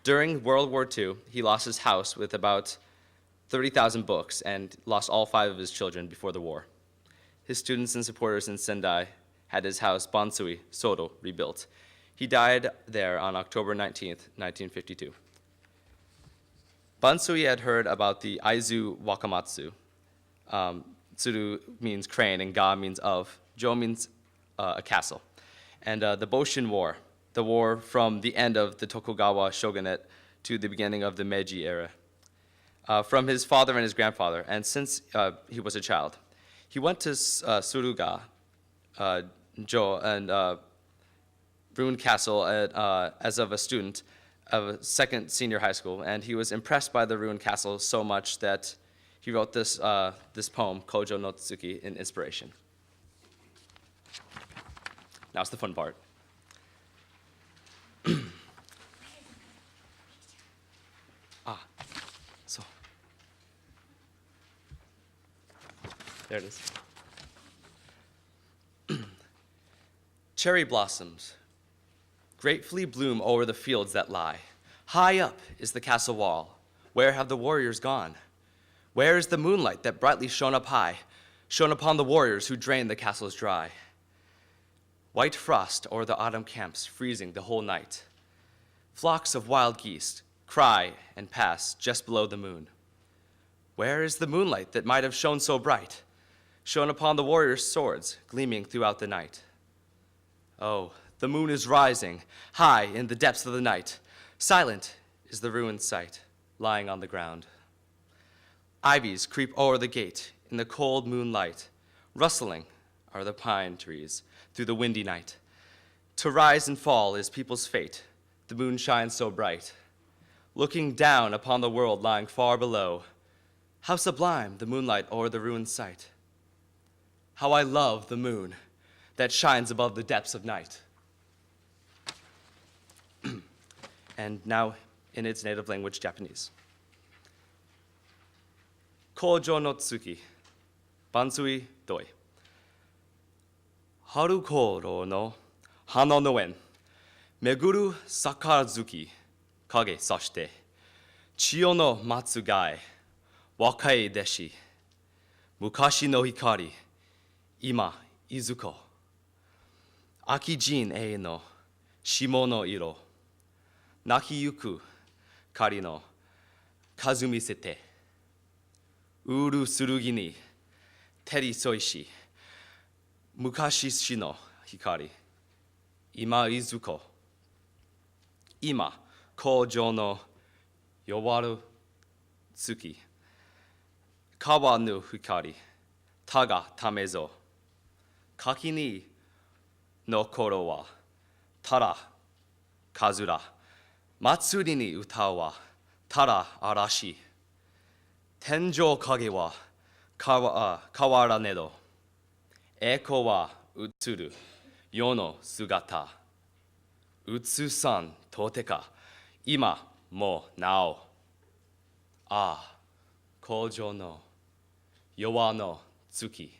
During World War II, he lost his house with about 30,000 books and lost all 5 of his children before the war. His students and supporters in Sendai had his house, Bansui, Sodo, rebuilt. He died there on October 19th, 1952. Bansui had heard about the Aizu Wakamatsu. Tsuru means crane, and ga means of. Jo means a castle. And the Boshin War, the war from the end of the Tokugawa shogunate to the beginning of the Meiji era, from his father and his grandfather, and since he was a child. He went to Suruga, Jo, and Ruined Castle as of a student of a second senior high school, and he was impressed by the ruined castle so much that he wrote this poem, Kojo no Tsuki, in inspiration. Now it's the fun part. So. There it is. Cherry blossoms gratefully bloom over the fields that lie. High up is the castle wall. Where have the warriors gone? Where is the moonlight that brightly shone up high, shone upon the warriors who drained the castles dry? White frost o'er the autumn camps, freezing the whole night. Flocks of wild geese cry and pass just below the moon. Where is the moonlight that might have shone so bright, shone upon the warriors' swords, gleaming throughout the night? Oh, the moon is rising, high in the depths of the night. Silent is the ruined site, lying on the ground. Ivies creep o'er the gate in the cold moonlight. Rustling are the pine trees through the windy night. To rise and fall is people's fate. The moon shines so bright. Looking down upon the world lying far below, how sublime the moonlight o'er the ruined site. How I love the moon that shines above the depths of night. And now in its native language, Japanese. Kojo no Tsuki, Bansui Doi. Haru koro no hana no en, meguru sakarazuki, kage soshite, chiyo no matsugai, wakai deshi, mukashi no hikari, ima izuko, aki jin e no shimo no iro, naki yuku kari no kazumi sete, uru surugi ni teri soishi, mukashi shi no hikari, ima izuko, ima kojo no yowaru tsuki, kawa no hikari, taga tamezo, kaki ni no koro wa tara kazura, matsuri ni utau wa tara arashi, tenjou kage wa kawara nedo, eko wa utsuru yo no sugata, utsu-san toteka, ima mo nao. Ah, kojo no yowa no tsuki.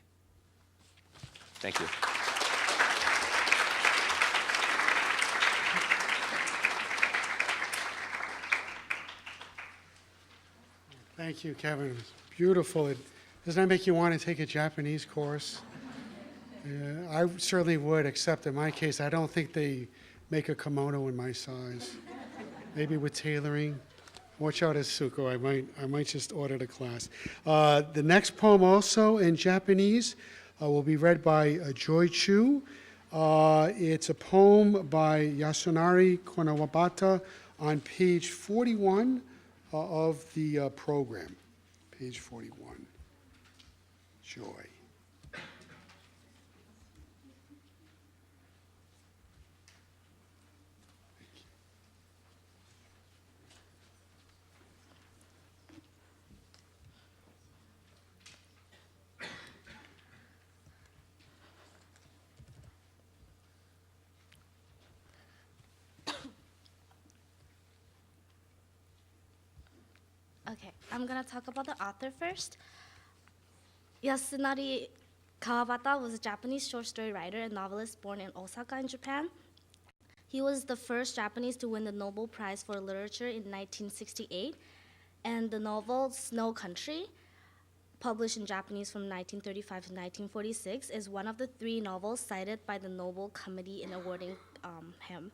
Thank you. Thank you, Kevin. It was beautiful. Doesn't that make you want to take a Japanese course? I certainly would, except in my case, I don't think they make a kimono in my size. Maybe with tailoring. Watch out, Asuko. I might just order the class. The next poem, also in Japanese, will be read by Joy Chu. It's a poem by Yasunari Konawabata on page 41 of the program. Page 41. Joy. Okay, I'm gonna talk about the author first. Yasunari Kawabata was a Japanese short story writer and novelist born in Osaka in Japan. He was the first Japanese to win the Nobel Prize for Literature in 1968, and the novel Snow Country, published in Japanese from 1935 to 1946, is one of the 3 novels cited by the Nobel Committee in awarding him.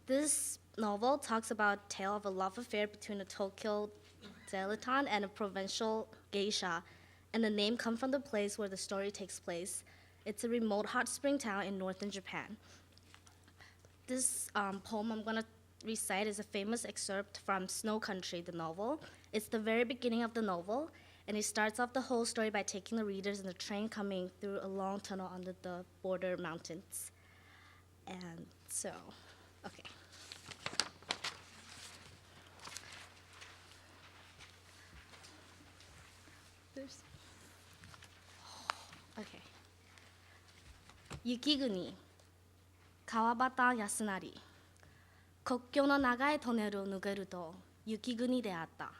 This novel talks about a tale of a love affair between a Tokyo dilettante and a provincial geisha, and the name comes from the place where the story takes place. It's a remote hot spring town in northern Japan. This poem I'm going to recite is a famous excerpt from Snow Country, the novel. It's the very beginning of the novel, and it starts off the whole story by taking the readers in the train coming through a long tunnel under the border mountains. And so, okay. Okay. 雪国川端康成国境の長いトンネルを抜けると雪国であった。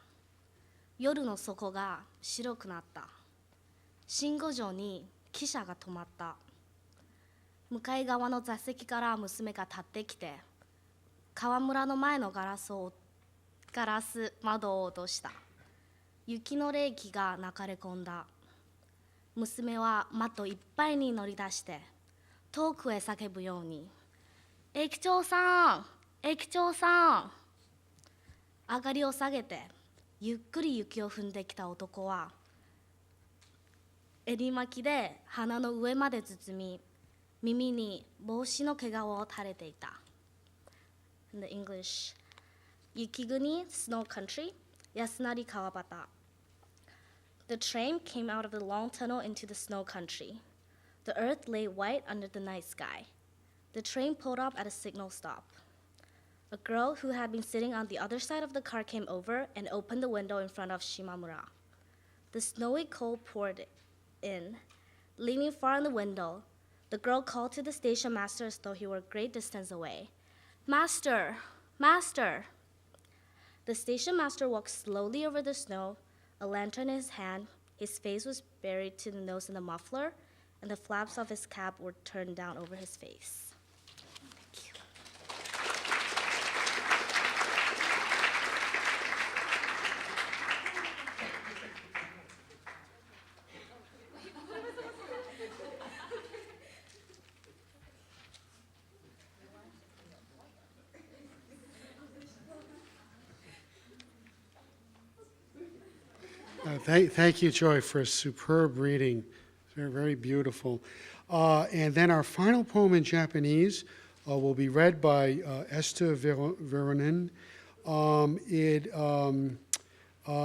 夜の底が白くなった。信号場に汽車が止まった。向かい側の座席から娘が立ってきて、川村の前のガラス窓を落とした。雪の冷気が流れ込んだ。娘は窓いっぱいに乗り出して遠くへ叫ぶように「駅長さん駅長さん」上がりを下げてゆっくり雪を踏んできた男は襟巻きで鼻の上まで包み耳に帽子の毛皮を垂れていた。In the English, 雪国 Snow Country, Yasunari Kawabata. The train came out of the long tunnel into the snow country. The earth lay white under the night sky. The train pulled up at a signal stop. A girl who had been sitting on the other side of the car came over and opened the window in front of Shimamura. The snowy cold poured in. Leaning far in the window, the girl called to the station master as though he were a great distance away. "Master! Master!" The station master walked slowly over the snow, a lantern in his hand. His face was buried to the nose in the muffler, and the flaps of his cap were turned down over his face. Thank you. Thank you, Joy, for a superb reading. Very, very beautiful. And then our final poem in Japanese will be read by Esther Veronin.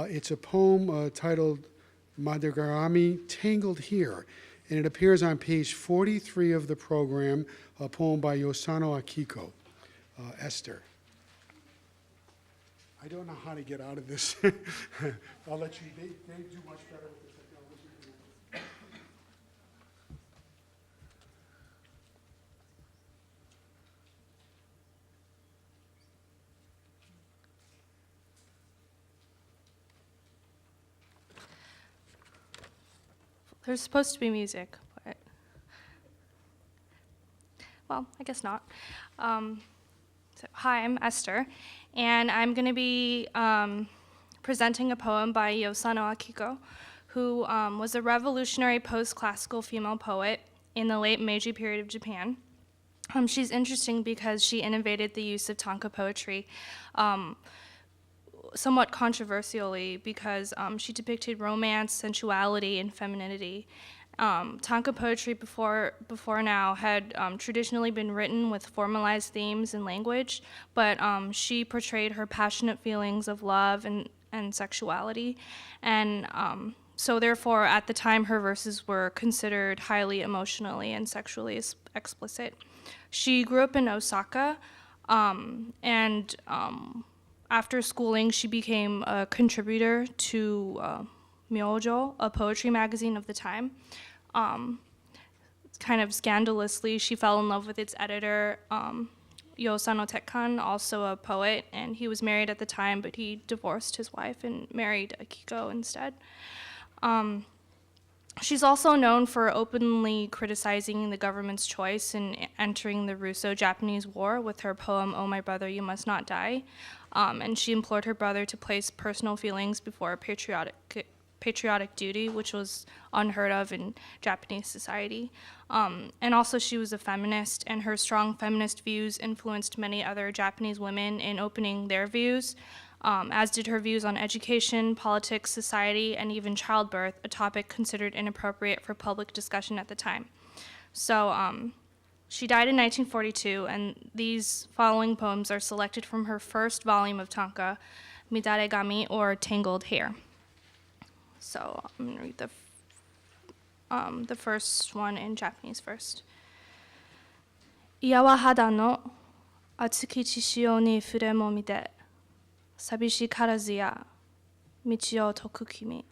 It's a poem titled Madagarami, Tangled Here, and it appears on page 43 of the program, a poem by Yosano Akiko. Esther. I don't know how to get out of this. I'll let you, they do much better with the technology. There's supposed to be music, but, well, I guess not. Hi, I'm Esther, and I'm going to be presenting a poem by Yosano Akiko, who was a revolutionary post-classical female poet in the late Meiji period of Japan. She's interesting because she innovated the use of tanka poetry, somewhat controversially, because she depicted romance, sensuality, and femininity. Tanka poetry before now had traditionally been written with formalized themes and language, but she portrayed her passionate feelings of love and sexuality, and so therefore at the time her verses were considered highly emotionally and sexually explicit. She grew up in Osaka, and after schooling she became a contributor to Myojo, a poetry magazine of the time. Kind of scandalously, she fell in love with its editor, Yosano Tekkan, also a poet, and he was married at the time, but he divorced his wife and married Akiko instead. She's also known for openly criticizing the government's choice in entering the Russo-Japanese War with her poem, "Oh My Brother, You Must Not Die," and she implored her brother to place personal feelings before patriotic duty, which was unheard of in Japanese society. And also she was a feminist, and her strong feminist views influenced many other Japanese women in opening their views, as did her views on education, politics, society, and even childbirth, a topic considered inappropriate for public discussion at the time. So she died in 1942, and these following poems are selected from her first volume of tanka, Midaregami, or Tangled Hair. So I'm going to read the first one in Japanese first. Iyawa hada no atsuki chishio ni fure mo mite, sabishi karazu ya michi o toku kimi.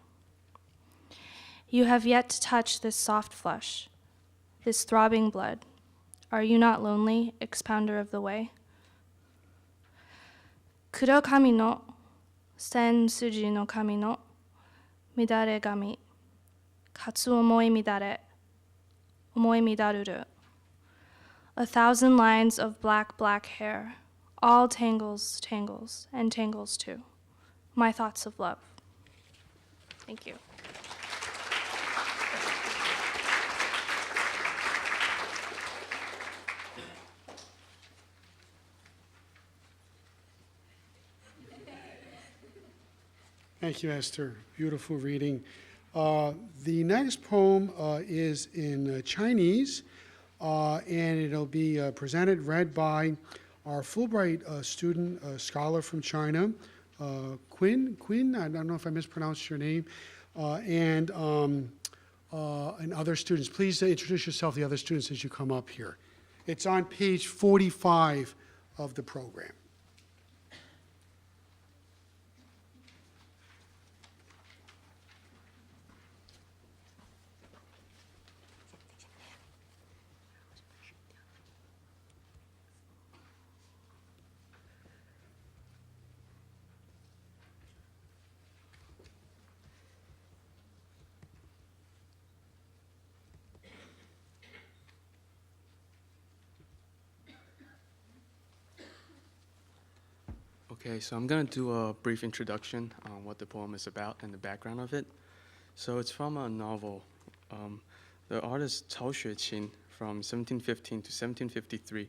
You have yet to touch this soft flesh, this throbbing blood. Are you not lonely, expounder of the way? Kuro kami no sen suji no kami no midare gami, katsu omoi midaruru. 1,000 lines of black hair, all tangles, and tangles too. My thoughts of love. Thank you. Thank you, Esther. Beautiful reading. The next poem is in Chinese, and it'll be read by our Fulbright student, scholar from China, Quinn, I don't know if I mispronounced your name, and other students. Please introduce yourself, the other students, as you come up here. It's on page 45 of the program. Okay, so I'm going to do a brief introduction on what the poem is about and the background of it. So it's from a novel. The artist Cao Xueqin from 1715 to 1753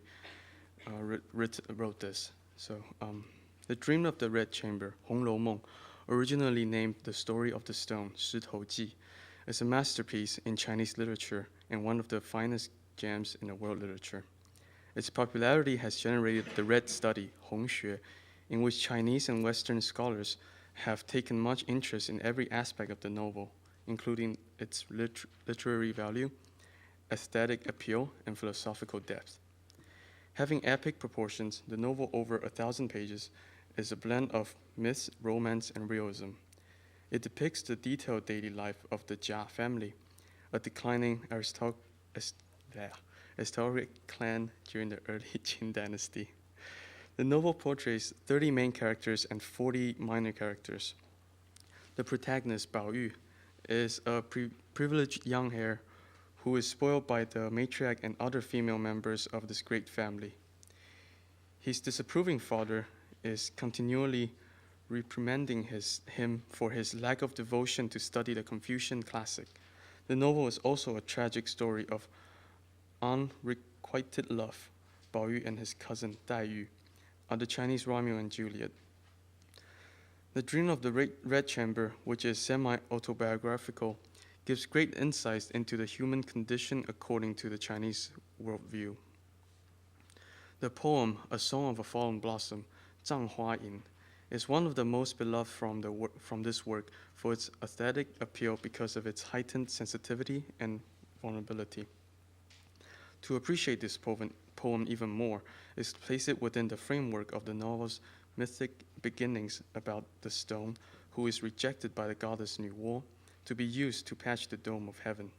wrote this. So The Dream of the Red Chamber, 红楼梦, originally named The Story of the Stone, 石头记, is a masterpiece in Chinese literature and one of the finest gems in the world literature. Its popularity has generated the Red Study, 红学, in which Chinese and Western scholars have taken much interest in every aspect of the novel, including its literary value, aesthetic appeal, and philosophical depth. Having epic proportions, the novel, over 1,000 pages, is a blend of myths, romance, and realism. It depicts the detailed daily life of the Jia family, a declining aristocratic clan during the early Qin dynasty. The novel portrays 30 main characters and 40 minor characters. The protagonist, Bao Yu, is a privileged young heir who is spoiled by the matriarch and other female members of this great family. His disapproving father is continually reprimanding him for his lack of devotion to study the Confucian classic. The novel is also a tragic story of unrequited love. Bao Yu and his cousin Dai Yu are the Chinese Romeo and Juliet. The Dream of the Red Chamber, which is semi-autobiographical, gives great insights into the human condition according to the Chinese worldview. The poem, A Song of a Fallen Blossom, 葬花吟, is one of the most beloved from this work for its aesthetic appeal because of its heightened sensitivity and vulnerability. To appreciate this poem even more is to place it within the framework of the novel's mythic beginnings about the stone who is rejected by the goddess Nuwo to be used to patch the dome of heaven.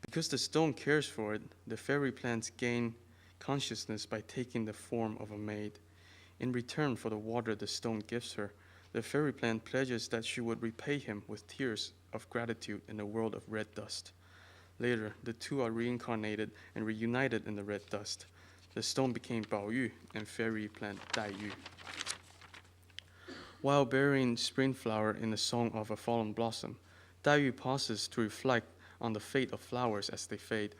Because the stone cares for it, the fairy plants gain consciousness by taking the form of a maid. In return for the water the stone gives her, the fairy plant pledges that she would repay him with tears of gratitude in a world of red dust. Later, the two are reincarnated and reunited in the red dust. The stone became Bao Yu and fairy plant Dai Yu. While burying Springflower in the Song of a Fallen Blossom, Dai Yu pauses to reflect on the fate of flowers as they fade.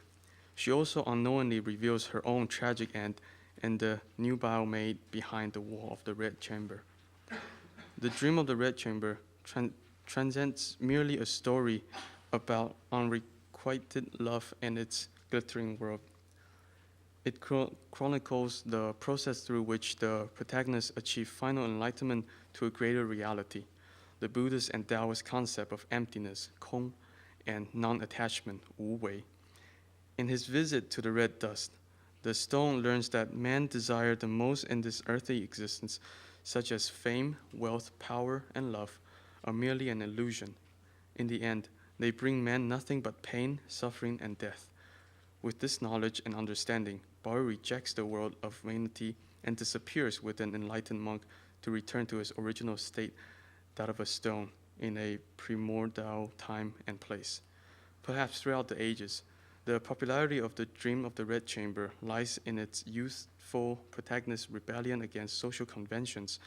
She also unknowingly reveals her own tragic end and the nubile maid behind the wall of the Red Chamber. The Dream of the Red Chamber transcends merely a story about unrequited love and its glittering world. It chronicles the process through which the protagonists achieve final enlightenment to a greater reality, the Buddhist and Taoist concept of emptiness, 空, and non-attachment, 无为. In his visit to the red dust, the stone learns that man desired the most in this earthly existence, such as fame, wealth, power, and love, are merely an illusion. In the end, they bring man nothing but pain, suffering, and death. With this knowledge and understanding, Bao rejects the world of vanity and disappears with an enlightened monk to return to his original state, that of a stone, in a primordial time and place. Perhaps throughout the ages, the popularity of the Dream of the Red Chamber lies in its youthful protagonist's rebellion against social conventions,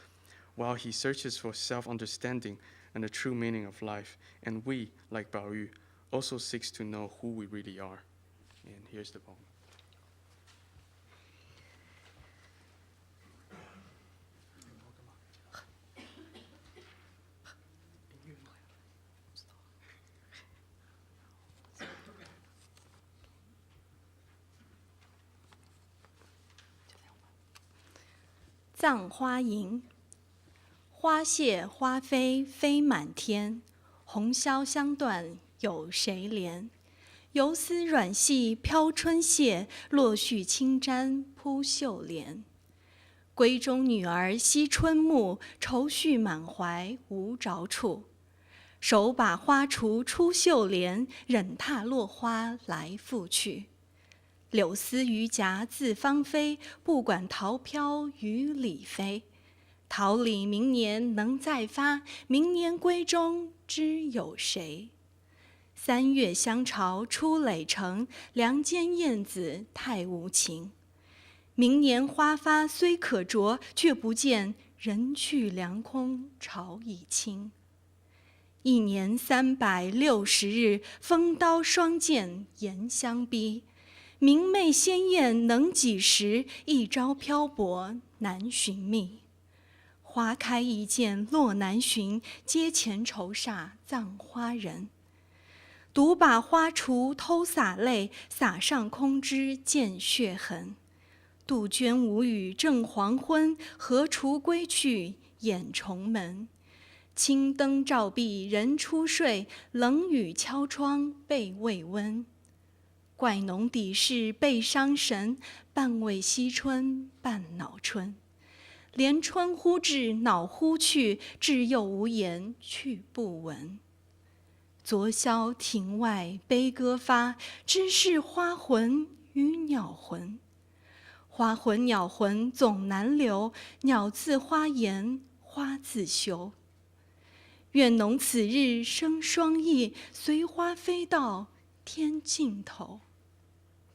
while he searches for self-understanding and the true meaning of life. And we, like Bao Yu, also seeks to know who we really are. And here's the poem.《葬花吟》花谢花飞飞满天，红绡香断有谁怜？游丝软细飘春榭，落絮轻沾扑绣帘。闺中女儿惜春暮，愁绪满怀无着处。手把花锄出绣帘，忍踏落花来复去。柳丝于夹自芳菲，不管桃飘雨里飞。桃李明年能再发，明年闺中知有谁？三月香巢出垒城，梁间燕子太无情。明年花发虽可啄，却不见人去凉空巢已青。一年360日，风刀霜剑严相逼。明媚鲜艳能几时？一朝漂泊难寻觅。花开易见落难寻，阶前愁煞葬花人。独把花锄偷洒泪，洒上空枝见血痕。杜鹃无语正黄昏，何锄归去掩重门。青灯照壁人初睡，冷雨敲窗被未温。怪浓底事被伤神，半为惜春半恼春。连春忽至恼忽去，至又无言去不闻。昨宵庭外悲歌发，知是花魂与鸟魂。花魂鸟魂总难留，鸟自花颜花自羞。愿侬此日生双翼，随花飞到天尽头。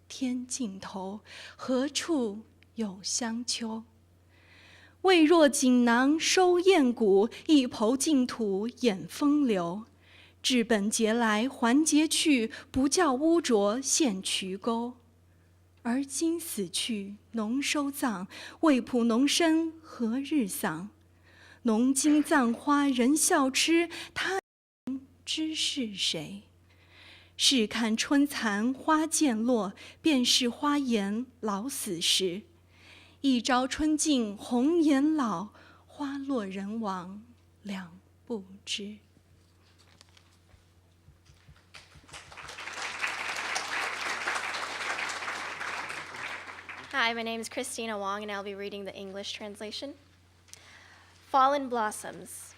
天尽头，何处有香丘？未若锦囊收雁骨，一抔净土掩风流。治本节来还节去，不教污浊陷渠沟。而今死去侬收葬，未卜侬身何日丧？侬今葬花人笑痴，他知是谁？试看春残花渐落，便是花颜老死时。一朝春尽红颜老，花落人亡两不知。Hi, my name is Christina Wong, and I'll be reading the English translation. Fallen blossoms.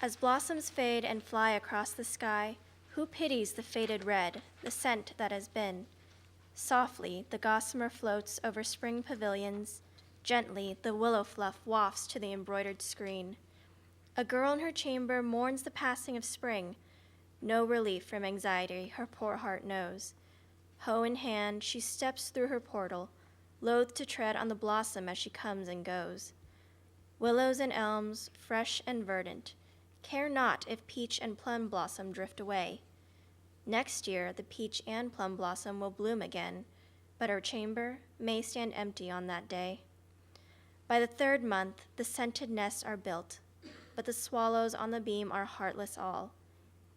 As blossoms fade and fly across the sky, who pities the faded red, the scent that has been? Softly, the gossamer floats over spring pavilions. Gently, the willow fluff wafts to the embroidered screen. A girl in her chamber mourns the passing of spring. No relief from anxiety her poor heart knows. Hoe in hand, she steps through her portal, loath to tread on the blossom as she comes and goes. Willows and elms, fresh and verdant, care not if peach and plum blossom drift away. Next year, the peach and plum blossom will bloom again, but her chamber may stand empty on that day. By the third month, the scented nests are built, but the swallows on the beam are heartless all.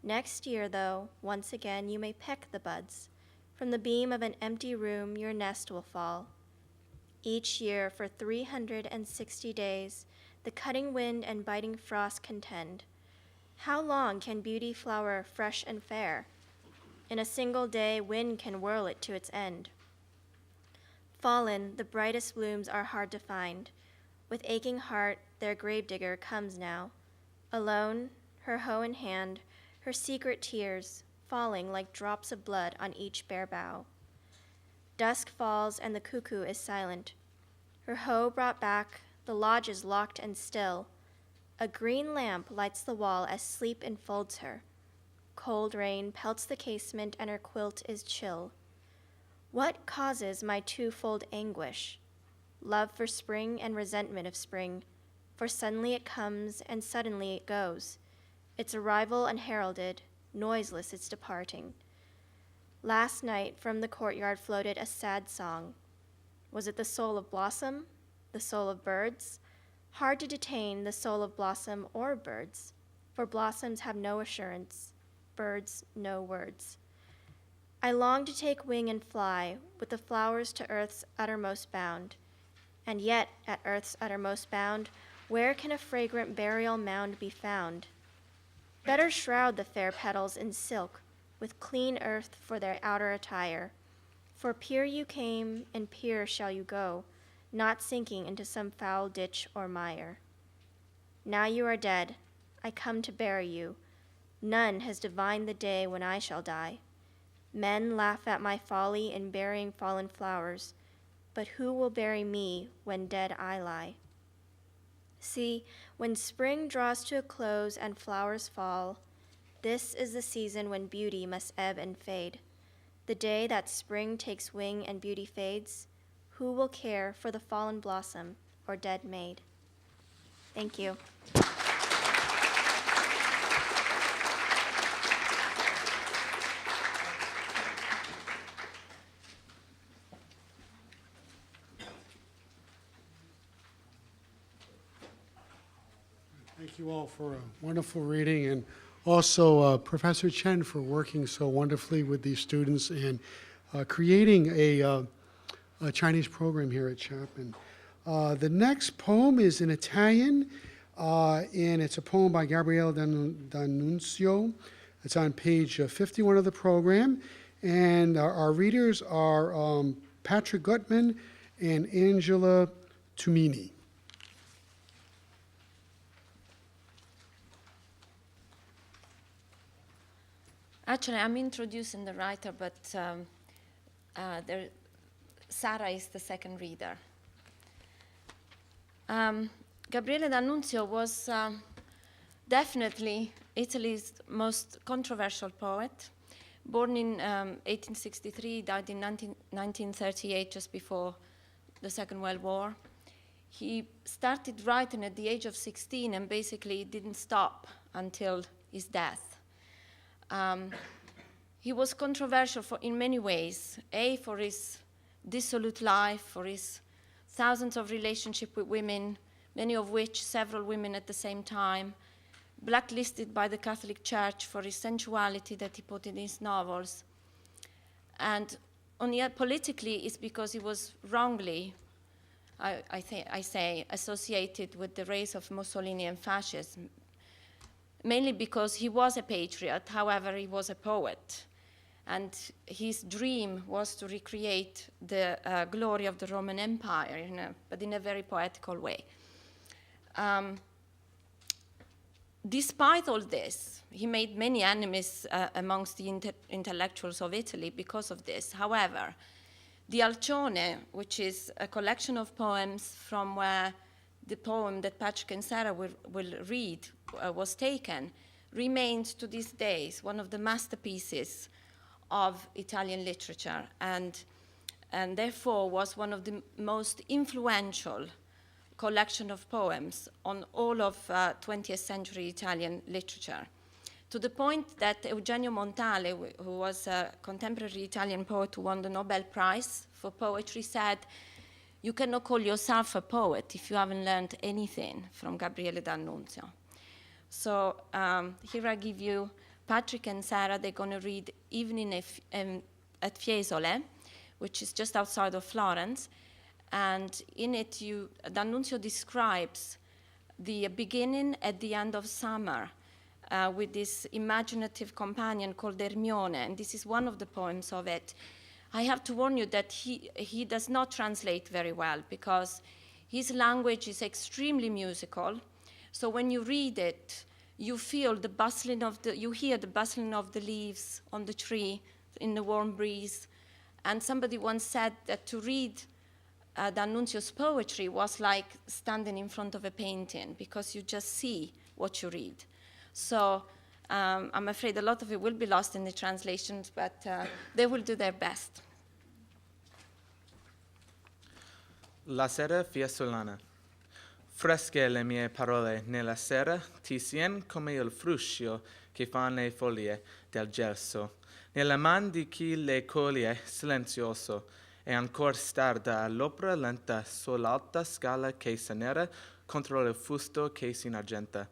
Next year, though, once again you may peck the buds. From the beam of an empty room your nest will fall. Each year for 360 days, the cutting wind and biting frost contend. How long can beauty flower fresh and fair? In a single day, wind can whirl it to its end. Fallen, the brightest blooms are hard to find. With aching heart, their gravedigger comes now. Alone, her hoe in hand, her secret tears falling like drops of blood on each bare bough. Dusk falls and the cuckoo is silent. Her hoe brought back, the lodge is locked and still. A green lamp lights the wall as sleep enfolds her. Cold rain pelts the casement and her quilt is chill. What causes my twofold anguish? Love for spring and resentment of spring, for suddenly it comes and suddenly it goes. Its arrival unheralded, noiseless its departing. Last night from the courtyard floated a sad song. Was it the soul of blossom, the soul of birds? Hard to detain the soul of blossom or birds, for blossoms have no assurance, birds no words. I long to take wing and fly with the flowers to earth's uttermost bound. And yet, at earth's uttermost bound, where can a fragrant burial mound be found? Better shroud the fair petals in silk, with clean earth for their outer attire. For pure you came, and pure shall you go, not sinking into some foul ditch or mire. Now you are dead, I come to bury you. None has divined the day when I shall die. Men laugh at my folly in burying fallen flowers, but who will bury me when dead I lie? See, when spring draws to a close and flowers fall, this is the season when beauty must ebb and fade. The day that spring takes wing and beauty fades, who will care for the fallen blossom or dead maid? Thank you. Thank you all for a wonderful reading, and also Professor Chen for working so wonderfully with these students and creating a Chinese program here at Chapman. The next poem is in Italian, and it's a poem by Gabriele D'Annunzio. It's on page 51 of the program, and our readers are Patrick Gutman and Angela Tumini. Actually, I'm introducing the writer, but Sara is the second reader. Gabriele D'Annunzio was definitely Italy's most controversial poet. Born in 1863, died in 1938, just before the Second World War. He started writing at the age of 16 and basically didn't stop until his death. He was controversial in many ways. For his dissolute life, for his thousands of relationships with women, many of which several women at the same time, blacklisted by the Catholic Church for his sensuality that he put in his novels. And politically, it's because he was wrongly, I say, associated with the race of Mussolini and fascism, mainly because he was a patriot, however, he was a poet. And his dream was to recreate the glory of the Roman Empire, but in a very poetical way. Despite all this, he made many enemies amongst the intellectuals of Italy because of this. However, the Alcione, which is a collection of poems from where the poem that Patrick and Sarah will read was taken, remains to these days one of the masterpieces of Italian literature, and therefore was one of the most influential collection of poems on all of 20th century Italian literature, to the point that Eugenio Montale, who was a contemporary Italian poet who won the Nobel Prize for poetry, said, "You cannot call yourself a poet if you haven't learned anything from Gabriele D'Annunzio." So here I give you Patrick and Sarah. They're going to read Evening at Fiesole, which is just outside of Florence. And in it, D'Annunzio describes the beginning at the end of summer with this imaginative companion called Hermione, and this is one of the poems of it. I have to warn you that he does not translate very well because his language is extremely musical. So when you read it, you feel the bustling you hear the bustling of the leaves on the tree in the warm breeze. And somebody once said that to read D'Annunzio's poetry was like standing in front of a painting because you just see what you read. So I'm afraid a lot of it will be lost in the translations, but they will do their best. La sera fiesolana. Fresche le mie parole nella sera ti sien come il fruscio che fan le foglie del gelso. Nella man di chi le coglie silenzioso e ancor starda all'opera lenta sull'alta scala che s'annera contro il fusto che s'inargenta.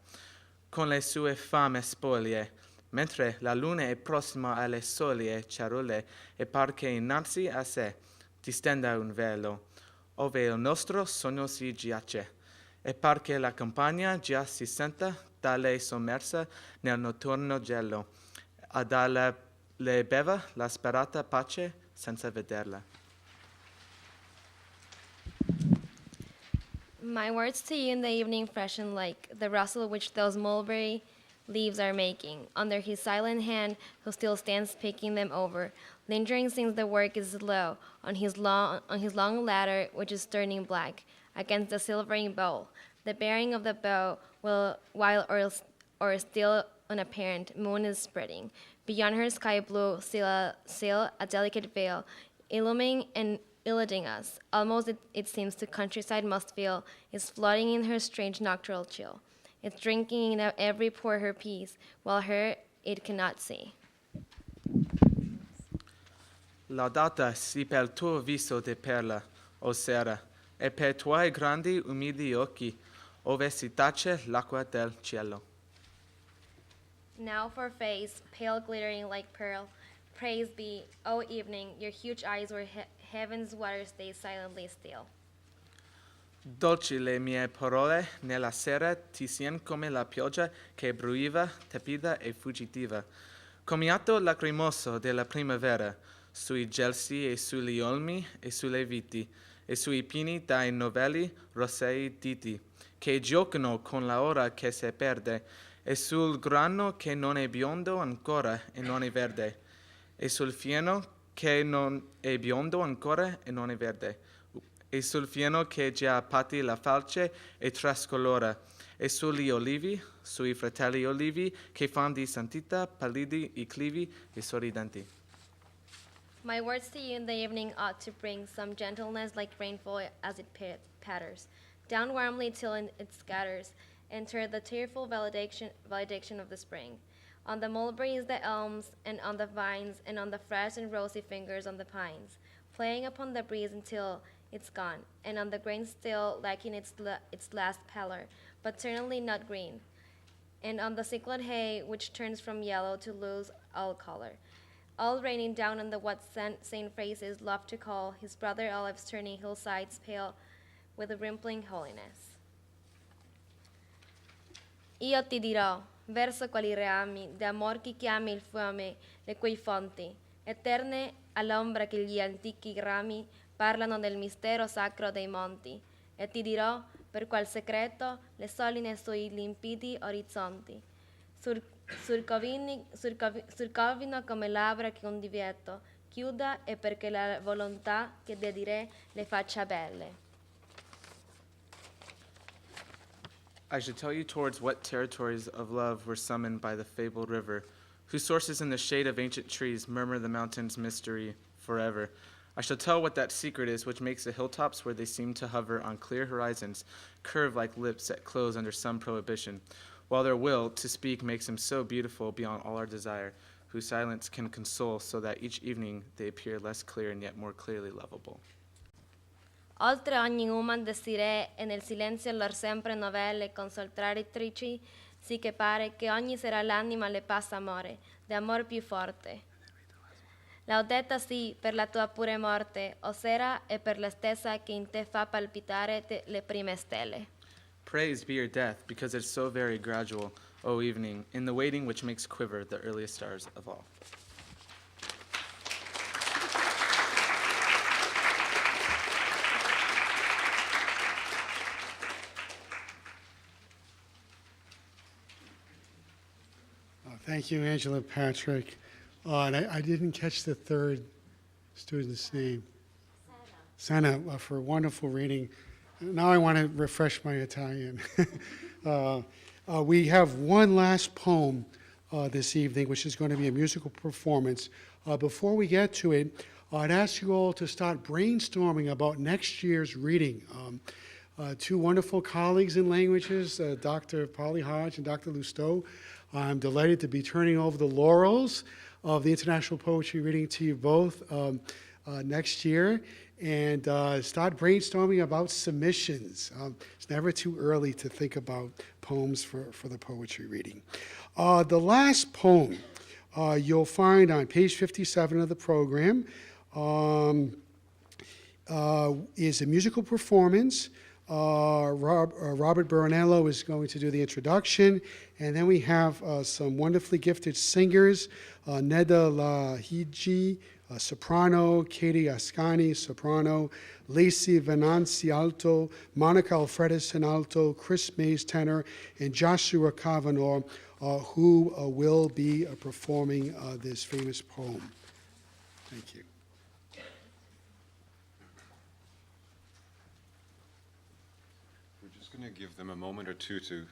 Con le sue fame spoglie, mentre la luna è prossima alle soglie cerule e par che innanzi a sé distenda un velo, ove il nostro sogno si giace, e par che la campagna già si senta da lei sommersa nel notturno gelo, a dalla le beva la sperata pace senza vederla. My words to you in the evening freshen like the rustle which those mulberry leaves are making, under his silent hand who still stands picking them over, lingering since the work is slow, on his long ladder which is turning black, against the silvering bowl, the bearing of the bow, while or still unapparent moon is spreading. Beyond her sky blue sail a delicate veil, illumining and eluding us. Almost it seems the countryside must feel is flooding in her strange nocturnal chill. It's drinking in every pore her peace, while her it cannot see. Laudata si per tuo viso de perla, o sera, e per tuoi grandi umidi occhi, ove si tace l'acqua del cielo. Now for face, pale glittering like pearl, praise be, O evening, your huge eyes where heaven's water stays silently still. Dolci le mie parole nella sera ti sien come la pioggia che bruiva, tepida e fuggitiva, commiato lacrimoso della primavera, sui gelsi e sugli olmi e sulle viti, e sui pini dai novelli rosei diti, che giocano con la ora che se perde, e sul grano che non è biondo ancora e non è verde, e sul fieno che non è biondo ancora e non è verde, e sul fieno che già pati la falce e trascolora, e sugli olivi, sui fratelli olivi, che fan di santità pallidi i clivi e sorridenti. My words to you in the evening ought to bring some gentleness like rainfall as it patters, down warmly till it scatters, enter the tearful valediction of the spring. On the mulberries, the elms, and on the vines, and on the fresh and rosy fingers on the pines, playing upon the breeze until it's gone, and on the grain still lacking its last pallor, but certainly not green. and on the cyclone hay, which turns from yellow to lose all color. All raining down on the what Saint Francis loved to call his brother olives, turning hillsides pale with a rimpling holiness. Io ti dirò, verso quali rami d'amor chi chiami il fiume, le cui fonti, eterne all'ombra che gli antichi rami parlano del mistero sacro dei monti, e ti dirò per qual segreto le soline sui limpidi orizzonti surcovino come labbra che un divieto chiuda, e perché la volontà che de dire le faccia belle. I should tell you towards what territories of love were summoned by the fabled river, whose sources in the shade of ancient trees murmur the mountain's mystery forever. I shall tell what that secret is which makes the hilltops where they seem to hover on clear horizons curve like lips that close under some prohibition, while their will to speak makes them so beautiful beyond all our desire, whose silence can console so that each evening they appear less clear and yet more clearly lovable. Oltre ogni human desiré, e nel silenzio lor sempre novelle consoltratrici, sì che pare che ogni sera l'anima le passa amore, de amor più forte. Laudetta sì per la tua pure morte, o sera, e per la stessa che in te fa palpitare le prime stelle. Praised be your death, because it's so very gradual, O evening, in the waiting which makes quiver the earliest stars of all. Thank you, Angela Patrick. And I didn't catch the third student's name. Sana, for wonderful reading. Now I want to refresh my Italian. We have one last poem this evening, which is going to be a musical performance. Before we get to it, I'd ask you all to start brainstorming about next year's reading. Two wonderful colleagues in languages, Dr. Polly Hodge and Dr. Lousteau. I'm delighted to be turning over the laurels of the International Poetry Reading to you both next year, and start brainstorming about submissions. It's never too early to think about poems for the poetry reading. The last poem you'll find on page 57 of the program is a musical performance. Robert Baronello is going to do the introduction, and then we have some wonderfully gifted singers, Neda Lahiji, soprano, Katie Ascani, soprano, Lacey Venanzi, alto, Monica Alfredison, alto, Chris Mays, tenor, and Joshua Kavanaugh, who will be performing this famous poem. Thank you. Going to give them a moment or two to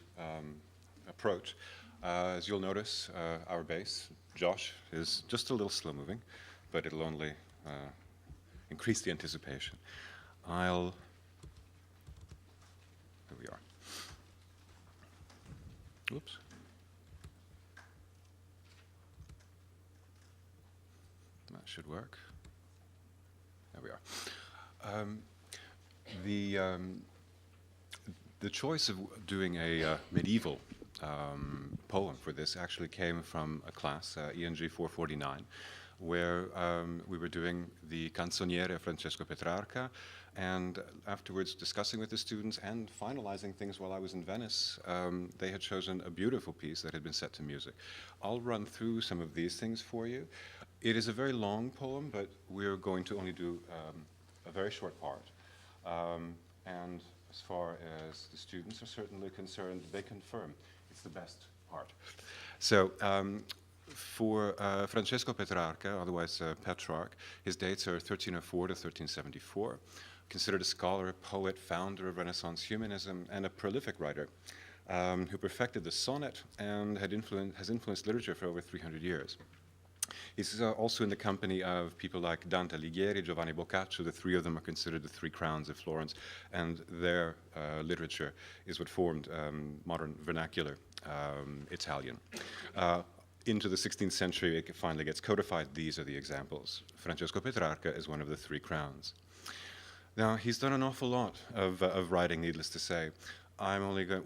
approach. As you'll notice, our bass, Josh, is just a little slow moving, but it'll only increase the anticipation. Here we are. Whoops. That should work. There we are. The choice of doing a medieval poem for this actually came from a class, ENG 449, where we were doing the Canzoniere of Francesco Petrarca, and afterwards discussing with the students and finalizing things while I was in Venice, they had chosen a beautiful piece that had been set to music. I'll run through some of these things for you. It is a very long poem, but we're going to only do a very short part. And as far as the students are certainly concerned, they confirm it's the best part. So for Francesco Petrarca, otherwise Petrarch, his dates are 1304 to 1374, considered a scholar, poet, founder of Renaissance humanism, and a prolific writer who perfected the sonnet and has influenced literature for over 300 years. He's also in the company of people like Dante Alighieri, Giovanni Boccaccio. The three of them are considered the three crowns of Florence, and their literature is what formed modern vernacular Italian. Into the 16th century, it finally gets codified. These are the examples. Francesco Petrarca is one of the three crowns. Now, he's done an awful lot of writing, needless to say.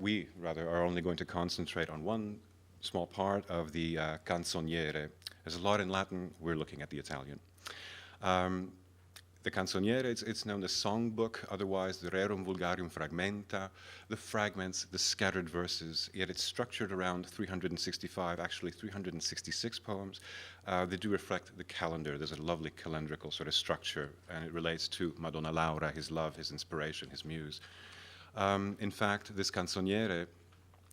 we rather are only going to concentrate on one small part of the canzoniere. There's a lot in Latin. We're looking at the Italian. The canzoniere, it's known as songbook, otherwise the rerum vulgarium fragmenta, the fragments, the scattered verses, yet it's structured around 365, actually 366 poems. They do reflect the calendar. There's a lovely calendrical sort of structure, and it relates to Madonna Laura, his love, his inspiration, his muse. In fact, this canzoniere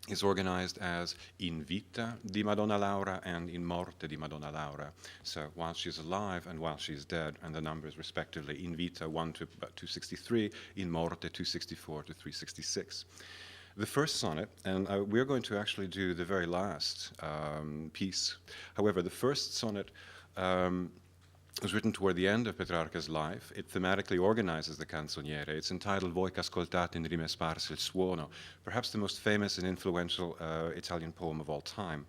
is organized as in vita di Madonna Laura and in morte di Madonna Laura. So while she's alive and while she's dead, and the numbers respectively, in vita 1 to about 263, in morte 264 to 366. The first sonnet, and we're going to actually do the very last piece. However, the first sonnet was written toward the end of Petrarca's life. It thematically organizes the canzoniere. It's entitled Voi ch'ascoltate in rime sparse il suono, perhaps the most famous and influential Italian poem of all time.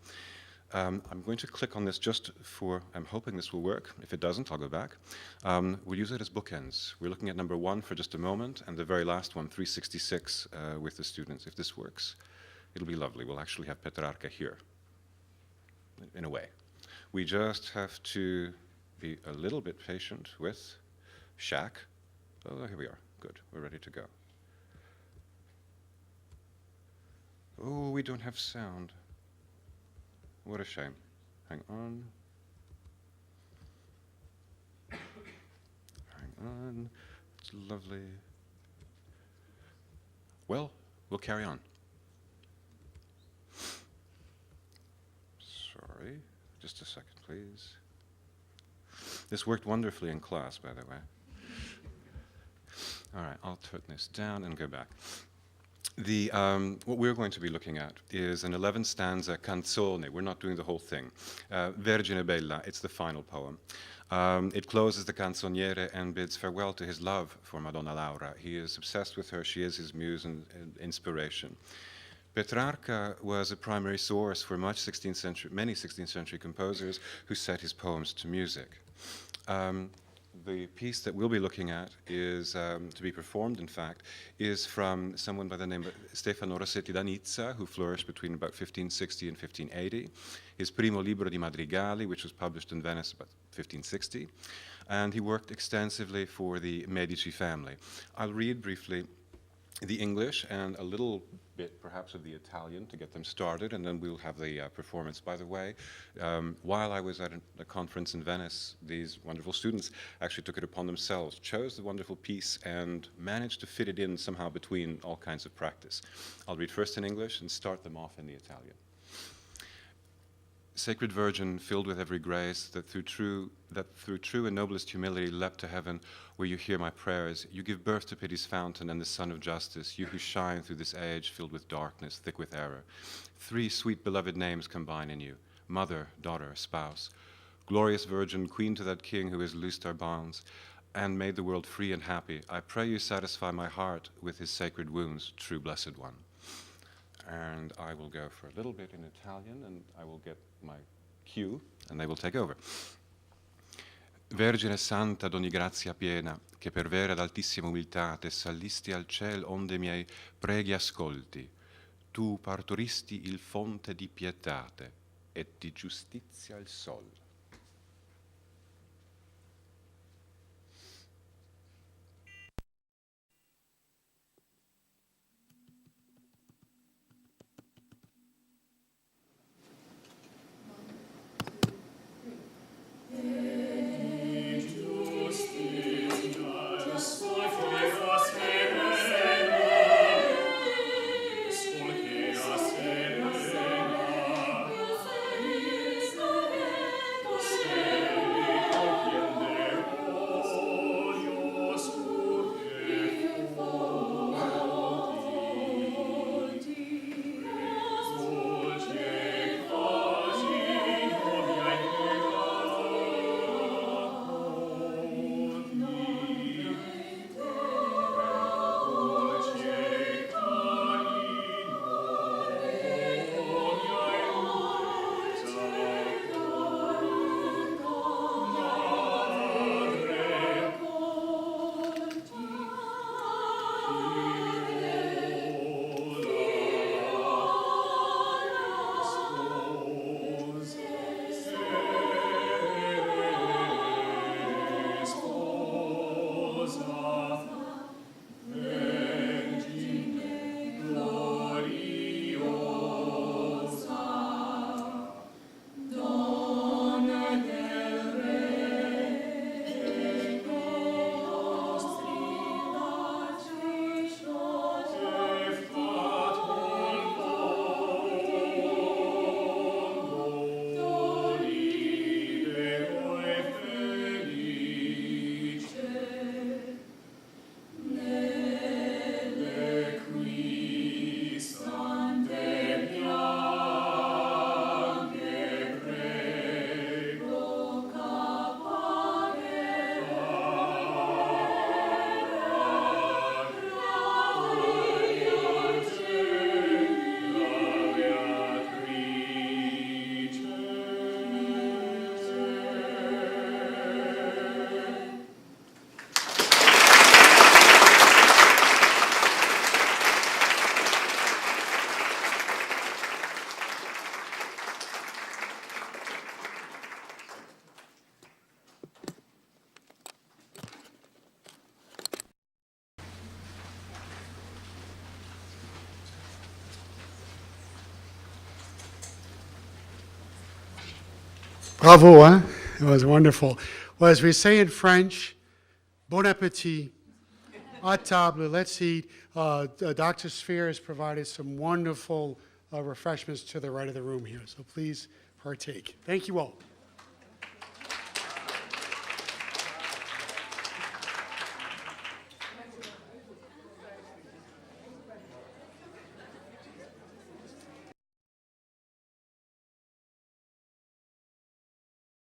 I'm going to click on this just for, I'm hoping this will work. If it doesn't, I'll go back. We'll use it as bookends. We're looking at number 1 for just a moment, and the very last one, 366, with the students. If this works, it'll be lovely. We'll actually have Petrarca here, in a way. We just have to be a little bit patient with Shack. Oh, here we are. Good. We're ready to go. Oh, we don't have sound. What a shame. Hang on. Hang on. It's lovely. Well, we'll carry on. Sorry. Just a second, please. This worked wonderfully in class, by the way. All right, I'll turn this down and go back. What we're going to be looking at is an 11-stanza canzone. We're not doing the whole thing. Vergine Bella, it's the final poem. It closes the canzoniere and bids farewell to his love for Madonna Laura. He is obsessed with her. She is his muse and inspiration. Petrarca was a primary source for many 16th century composers who set his poems to music. The piece that we'll be looking at is, to be performed, in fact, is from someone by the name of Stefano Rossetti da Nizza, who flourished between about 1560 and 1580. His Primo Libro di Madrigali, which was published in Venice about 1560. And he worked extensively for the Medici family. I'll read briefly the English and a little bit perhaps of the Italian to get them started, and then we'll have the performance. By the way, while I was at a conference in Venice, these wonderful students actually took it upon themselves, chose the wonderful piece, and managed to fit it in somehow between all kinds of practice. I'll read first in English and start them off in the Italian. Sacred Virgin, filled with every grace, that through true and noblest humility leapt to heaven, where you hear my prayers, you give birth to pity's fountain and the sun of justice, you who shine through this age filled with darkness, thick with error. 3 sweet beloved names combine in you, mother, daughter, spouse. Glorious Virgin, queen to that king who has loosed our bonds and made the world free and happy, I pray you satisfy my heart with his sacred wounds, true blessed one. And I will go for a little bit in Italian, and I will get my cue, and they will take over. Vergine Santa d'ogni grazia piena, che per vera ed altissima umiltate sallisti al ciel onde miei preghi ascolti, tu partoristi il fonte di pietate e di giustizia il sol. Bravo, huh? It was wonderful. Well, as we say in French, bon appétit, à table, let's eat. Dr. Sphere has provided some wonderful refreshments to the right of the room here, so please partake. Thank you all.